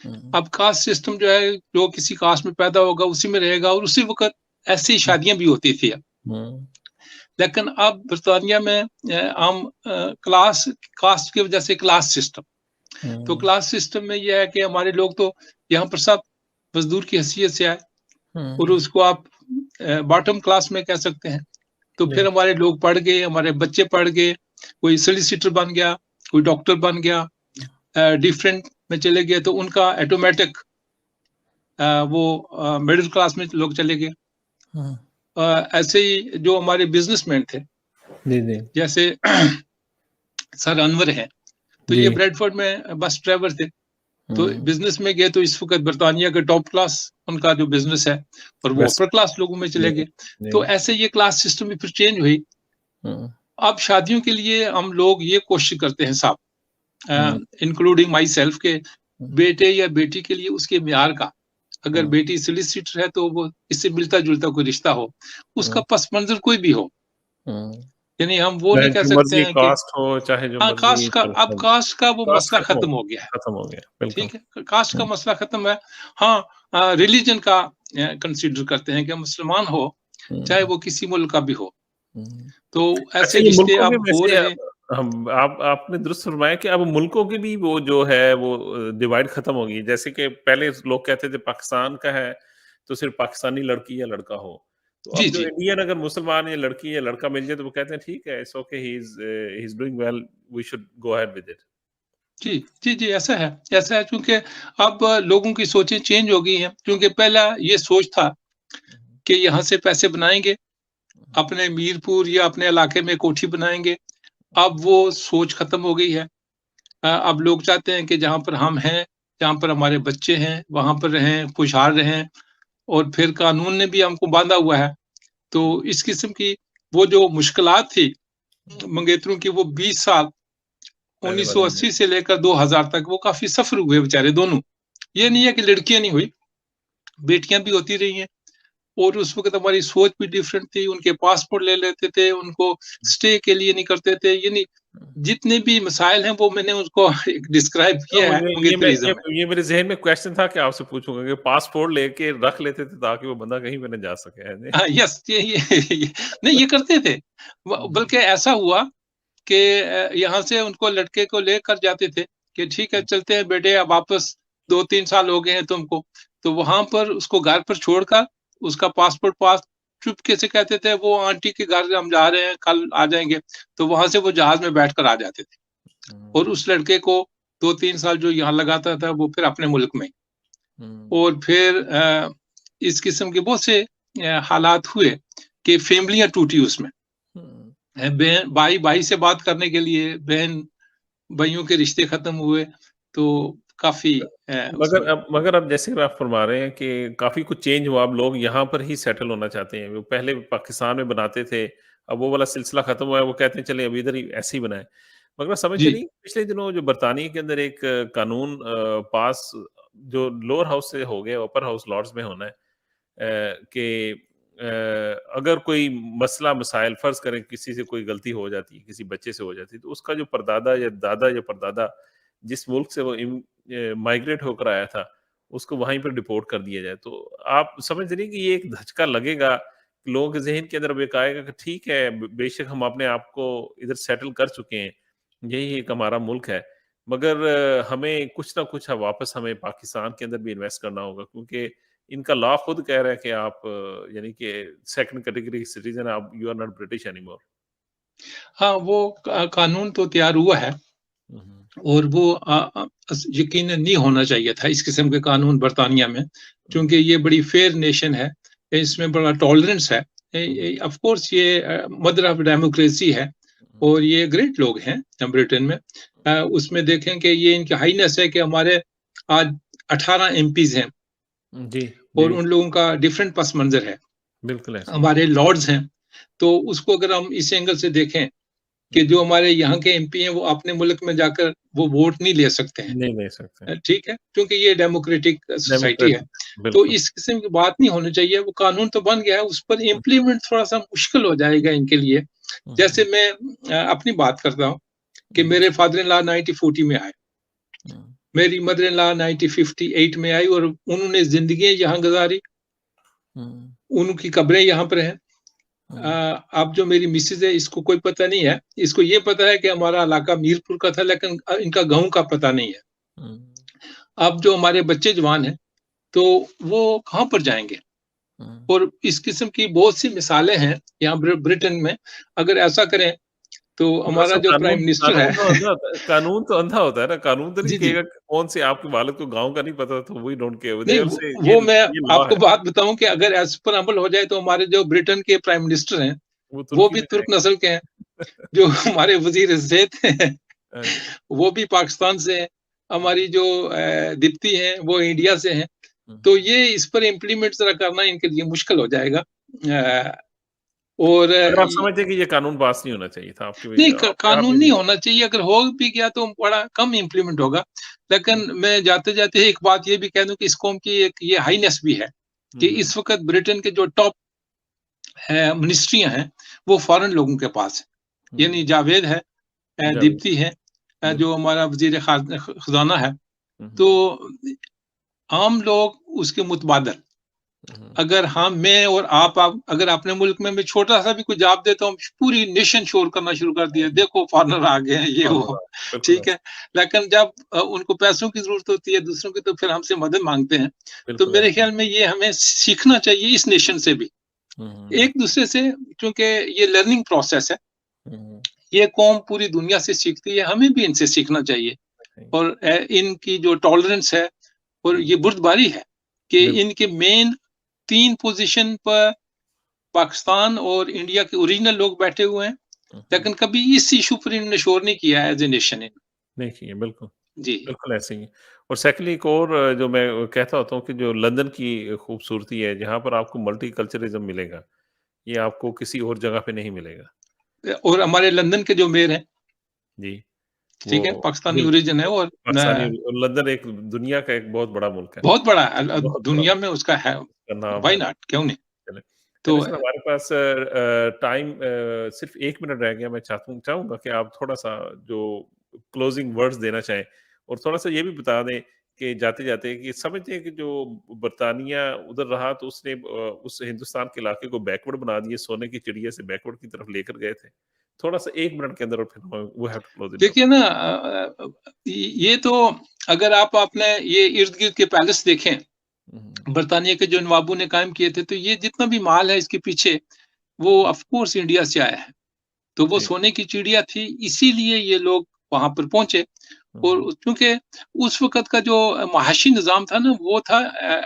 हुँ, अब कास्ट सिस्टम जो है, जो किसी कास्ट में पैदा होगा उसी में रहेगा और उसी वक़्त ऐसी हुँ, शादियाँ भी होती थी। हुँ, लेकिन अब बर्तानिया में हम क्लास कास्ट की वजह से क्लास सिस्टम, तो हुँ, क्लास सिस्टम में ये है कि हमारे लोग तो यहाँ पर सब मजदूर की हैसियत से आए और हुँ, उसको आप बॉटम क्लास में कह सकते हैं। तो जी, फिर हमारे लोग पढ़ गए, हमारे बच्चे पढ़ गए, कोई सोलिसिटर बन गया, कोई डॉक्टर बन गया, डिफरेंट में चले गए, तो उनका ऑटोमेटिक वो मिडिल क्लास में लोग चले गए। हुँ, ऐसे ही जो हमारे बिजनेसमैन थे, जी, जी, जैसे सर अनवर हैं, तो जी, ये ब्रेडफोर्ड में बस ड्राइवर थे। तो हुँ, बिज़नेस में गए, तो इस वक़्त बर्तानिया के टॉप क्लास उनका जो बिज़नेस है और वो वेस्ट अपर क्लास लोगों में जी, चले गए। जी, तो ऐसे ये क्लास सिस्टम भी फिर चेंज हुई। हुँ, अब शादियों के लिए हम लोग ये कोशिश करते हैं साहब, हुँ, इंक्लूडिंग माई सेल्फ, के हुँ, बेटे या बेटी के लिए उसके म्यार का, अगर हुँ, बेटी सॉलिसिटर है तो वो इससे मिलता-जुलता कोई रिश्ता हो, उसका हुँ, पस मंज़र कोई भी हो। हुँ, यानी हम वो नहीं चाहे कह जो सकते मर्ज़ी हैं कि कास्ट हो, चाहे जो हाँ, मर्ज़ी मतलब कास्ट का वो कास्ट मसला खत्म हो खत्म हो गया गया, है। खत्म हो गया, बिल्कुल। ठीक है? कास्ट का हुँ, मसला खत्म है। हाँ, रिलीजन का कंसीडर करते हैं कि मुसलमान हो, हुँ, चाहे हुँ, वो किसी मुल्क का भी हो। हुँ। तो अच्छा, ऐसे ये रिश्ते मुल्कों के अब हो वैसे रहे। हम आप आपने दुरुस्त फरमाया कि अब मुल्कों की भी वो जो है वो डिवाइड खत्म हो गई है। जैसे कि पहले लोग कहते थे पाकिस्तान का है, तो सिर्फ़ पाकिस्तानी लड़की या लड़का हो। तो जी, अब जो जी। इंडियन अगर मुसलमान या लड़की या लड़का मिल जाए तो वो कहते हैं ठीक है, it's okay he is doing well, we should go ahead with it. जी, जी, जी, ऐसा है। ऐसा है क्योंकि अब लोगों की सोचें चेंज हो गई हैं, क्योंकि पहला ये सोच था हुँ, कि यहाँ से पैसे बनाएँगे, हुँ, अपने मीरपुर या अपने इलाके में कोठी बनाएँगे। अब वो सोच खत्म हो गई है। अब लोग चाहते हैं कि जहाँ पर हम हैं, जहाँ पर हमारे बच्चे हैं, वहाँ पर रहें, खुशहाल रहें। और फिर कानून ने भी हमको बाँधा हुआ है। हुँ, तो इस किस्म की वो जो मुश्किलात थी हुँ, मंगेतरों की, वो 20 साल पहले वाले में। 1980 से लेकर 2000 तक वो काफ़ी सफ़र हुए बेचारे दोनों। ये नहीं है कि लड़कियाँ नहीं हुई, बेटियाँ भी होती रही हैं। और उस वक़्त हमारी सोच भी डिफरेंट थी, उनके पासपोर्ट ले लेते थे, उनको स्टे के लिए नहीं करते थे, यानी जितने भी मसाइल हैं वो मैंने उसको डिस्क्राइब तो किया है मुझे अंग्रेज़ ये तरीज़म में। ये मेरे ज़हन में क्वेश्चन था कि आपसे पूछूँगा कि पासपोर्ट लेके रख लेते थे ताकि वो बंदा कहीं पे ना जा सके, है जी? हाँ, यस ये नहीं ये करते थे। ब हुँ, बल्कि ऐसा हुआ कि यहाँ से उनको लड़के को लेकर जाते थे कि ठीक है हुँ, चलते हैं बेटे अब वापस 2-3 साल हो गए हैं तुमको। तो वहाँ पर उसको घर पर छोड़कर उसका पासपोर्ट पास चुपके से कहते थे वो आंटी के घर हम जा रहे हैं, कल आ जाएँगे। तो वहाँ से वो जहाज़ में बैठकर आ जाते थे और हुँ, उस लड़के को 2-3 साल जो यहाँ लगाता था वो फिर अपने मुल्क में। हुँ, और फिर इस किस्म के बहुत से हालात हुए कि फ़ैमिलियाँ टूटी उसमें। हुँ। बहन भाई-भाई से बात करने के लिए बहन-भाइयों के रिश्ते ख़त्म हुए, तो काफ़ी उसमें मगर अब जैसे आप फरमा रहे हैं कि काफ़ी कुछ चेंज हुआ, अब लोग यहाँ पर ही सेटल होना चाहते हैं। वो पहले पाकिस्तान में बनाते थे, अब वो वाला सिलसिला खत्म हुआ है, वो कहते हैं चलिए अब इधर ही ऐसे ही बनाएँ। मगर समझते जी। नहीं पिछले दिनों जो बरतानिया के अंदर एक कानून पास जो लोअर हाउस से हो गया, अपर हाउस लॉर्ड्स में होना है कि अगर कोई मसला मसाइल फ़र्ज़ करें किसी से कोई गलती हो जाती है, किसी बच्चे से हो जाती है, तो उसका जो परदादा या दादा या परदादा जिस मुल्क से वो माइग्रेट होकर आया था, उसको वहीं पे डिपोर्ट कर दिया जाए। तो आप समझ रही हैं कि ये एक धचका लगेगा, लोगों के ज़हन के अंदर अब एक आएगा कि ठीक है, बेशक हम अपने आप को इधर सेटल कर चुके हैं, यही एक हमारा मुल्क है, मगर हमें कुछ ना कुछ वापस हमें पाकिस्तान के अंदर भी इन्वेस्ट करना होगा क्योंकि इनका लॉ खुद कह रहा है कि आप यानी कि सेकंड कैटेगरी सिटीज़न आप you are not British anymore. हाँ, वो कानून तो तैयार हुआ है हुँ, हुँ। और वो यकीनन नहीं होना चाहिए था इस किस्म के कानून बरतानिया में, हुँ, क्योंकि ये बड़ी फेयर नेशन है, इसमें बड़ा टॉलरेंस है। हुँ, ऑफ कोर्स ये मदर ऑफ डेमोक्रेसी है हुँ, और ये ग्रेट लोग हैं ब्रिटेन में। उसमें देखें कि ये इनकी हाईनेस है कि हमारे आज 18 एमपीज़ हैं हुँ। जी, और जी, उन लोगों का डिफरेंट पस मंज़र है। बिल्कुल ऐसे ही है। हमारे लॉर्ड्स हैं, तो उसको अगर हम इस एंगल से देखें कि हुँ, जो हमारे यहाँ के एमपी हैं वो अपने मुल्क में जाकर वो वोट नहीं ले सकते हैं। नहीं ले सकते। ठीक है? क्योंकि ये डेमोक्रेटिक सोसाइटी है। डेमोक्रेटिक तो बिल्कुल। इस किस्म की बात नहीं होनी चाहिए, वो कानून तो बन गया है, उस पर हुँ, इम्प्लीमेंट थोड़ा-सा मुश्किल हो जाएगा इनके लिए। हुँ, जैसे हुँ, मैं अपनी बात करता हूँ कि हुँ, मेरे फादर इन लॉ 1940 में आए, हुँ, मेरी मदर इन लॉ 1958 में आई और उन्होंने ज़िंदगी यहाँ गुज़ारी, हुँ, उनकी कब्रें यहाँ पर हैं। हुँ, अब जो मेरी मिसेज़ है इसको कोई पता नहीं है, इसको ये पता है कि हमारा इलाका मीरपुर का था लेकिन इनका गाँव का पता नहीं है। हुँ, अब जो हमारे बच्चे जवान हैं, तो वो कहाँ पर जाएँगे? हुँ। और इस किस्म की बहुत सी मिसालें हैं यहाँ ब्रिटेन में। अगर ऐसा करें तो मगर हमारा सब जो प्राइम मिनिस्टर है कानून तो अंधा होता है ना, कानून तो नहीं जी, जी। कहेगा कि कौन से आपके वालिद को गाँव का नहीं पता तो वी डोंट केयर नहीं देयर से वो मैं ये लॉ आपको है, बात बताऊँ कि अगर इस पर अमल हो जाए तो हमारे जो ब्रिटेन के प्राइम मिनिस्टर हैं, वो वो तुर्की भी में तुर्क जाएँगे। नस्ल के हैं। जो हमारे वज़ीर ज़ेत हैं, हाँ जी। वो भी पाकिस्तान से हैं। हुँ, हमारी जो दीप्ति हैं, वो इंडिया से हैं। हुँ, तो हुँ। ये इस पर इम्प्लीमेंट ज़रा करना इनके लिए मुश्किल हो जाएगा। और मगर आप समझते हैं कि ये कानून पास नहीं होना चाहिए था नहीं आपके आप कानून ये नहीं नहीं होना चाहिए, अगर हो भी गया तो बड़ा कम इम्प्लीमेंट होगा। हुँ, लेकिन मैं जाते-जाते एक बात ये भी कह दूँ कि इस कौम की एक ये हाईनेस भी है हुँ, कि हुँ, इस वक़्त ब्रिटेन के जो टॉप मिनिस्ट्रियाँ हैं, वो फ़ॉरेन लोगों के पास है। यानी हुँ, जावेद है, जावेद दीप्ति है, जो बिल्कुल। हमारा वज़ीर ख़ज़ाना है। हुँ, तो हुँ, आम लोग उसके मुतबादल हुँ, हुँ, अगर हम मैं और आप अगर अपने मुल्क में मैं छोटा-सा भी कोई जवाब देता हूँ, पूरी नेशन शोर करना शुरू कर दिया, हुँ, देखो फॉरेनर आ गए हैं, ये वो, बिल्कुल ठीक ऐसे है। लेकिन जब उनको पैसों की ज़रूरत होती है, दूसरों की तो फिर हमसे मदद माँगते हैं। तो बिल्कुल मेरे ऐसे ही। ख़्याल में ये हमें सीखना चाहिए इस नेशन से भी, हुँ, हुँ, एक-दूसरे से क्योंकि ये लर्निंग प्रोसेस है। हुँ, हुँ, ये कौम पूरी दुनिया से सीखती है, हमें भी इनसे सीखना चाहिए सही। और इनकी जो टॉलरेंस है और हुँ, ये बुर्दबारी है कि बिल्कुल। इनके मेन 3 पोज़ीशन पर पाकिस्तान और इंडिया के ओरिजिनल लोग बैठे हुए हैं, हुँ, हुँ, लेकिन कभी इस इश्यू पर इन्होंने शोर नहीं किया एज़ ए नेशन इन। देखिए बिल्कुल, जी। बिल्कुल ऐसे ही है। और सेकंडली एक और जो मैं कहता होता हूँ कि जो लंदन की खूबसूरती है, जहाँ पर आपको मल्टीकल्चरिज़्म मिलेगा, ये आपको किसी और जगह पे नहीं मिलेगा। और हमारे लंदन के जो मेयर हैं, जी, वो ठीक है, पाकिस्तानी बिल्कुल, ओरिजिन है और पाकिस्तानी और लंदन एक दुनिया का एक बहुत बड़ा मुल्क है। बहुत बड़ा बहुत बड़ा दुनिया मुल्क में उसका है, का नाम व्हाई है, नॉट क्यों नहीं? चलें। तो सर हमारे पास टाइम सिर्फ़ 1 मिनट रह गया। मैं चाहूँगा कि आप थोड़ा-सा जो क्लोज़िंग वर्ड्स देना चाहें और थोड़ा-सा ये भी बता दें कि जाते-जाते कि समझते हैं कि जो बर्तानिया उधर रहा तो उसने उस हिंदुस्तान के इलाके को बैकवर्ड बना दिए, सोने की चिड़िया से बैकवर्ड की तरफ लेकर गए थे। थोड़ा-सा 1 मिनट के अंदर और फिर we have to close it देखिए डाउन। ना, ये तो अगर आप अपने ये इर्द-गिर्द के पैलेस देखें, हुँ, हुँ। बर्तानिया के जो नवाबों ने कायम किए थे, तो ये जितना भी माल है इसके पीछे, वो ऑफ कोर्स इंडिया से आया है। तो वो जी। सोने की चिड़िया थी, इसीलिए ये लोग वहाँ पर पहुँचे। हुँ, और हुँ। क्योंकि उस वक़्त का जो महाशी निज़ाम था ना, वो था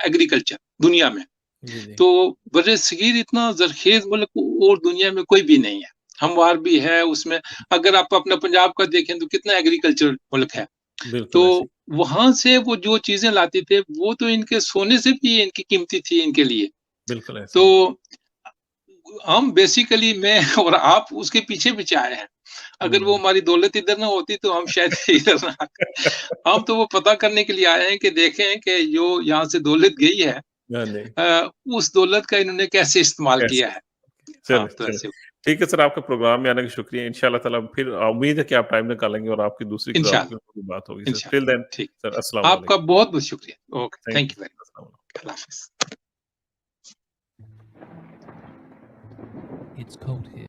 एग्रीकल्चर दुनिया में। जी, जी। तो बर्र-ए-सगीर इतना ज़रख़ेज़ मुल्क और दुनिया में कोई भी नहीं है। हमवार भी है उसमें। अगर आप अपना पंजाब का देखें तो कितना एग्रीकल्चरल मुल्क है। तो बिल्कुल ऐसे ही। वहाँ से वो जो चीज़ें लाते थे, वो तो इनके सोने से भी इनकी कीमती थी इनके लिए। बिल्कुल ऐसे ही। तो हम बेसिकली मैं और आप उसके पीछे-पीछे आए हैं। अगर वो हुँ। हमारी दौलत इधर ना होती तो हम शायद इधर ना आते। हम तो वो पता करने के लिए आए हैं कि देखें कि जो यहाँ से दौलत गई है, हाँ जी। उस दौलत का इन्होंने कैसे इस्तेमाल किया कैसे? है। हाँ, चलिए, तो चलिए। ऐसे ठीक है सर, आपके प्रोग्राम में आने का शुक्रिया। इंशाअल्लाह ताला फिर उम्मीद है कि आप टाइम निकालेंगे और आपकी दूसरी किताब के इंशाअल्लाह, ऊपर भी बात होगी सर। टिल इंशाअल्लाह। देन ठीक। सर अस्सलाम आपका वालेकुम। बहुत-बहुत शुक्रिया। Okay, thank thank you you very sir. अस्सलाम वालेकुम। मच। अल्लाह हाफ़िज़। It's cold here.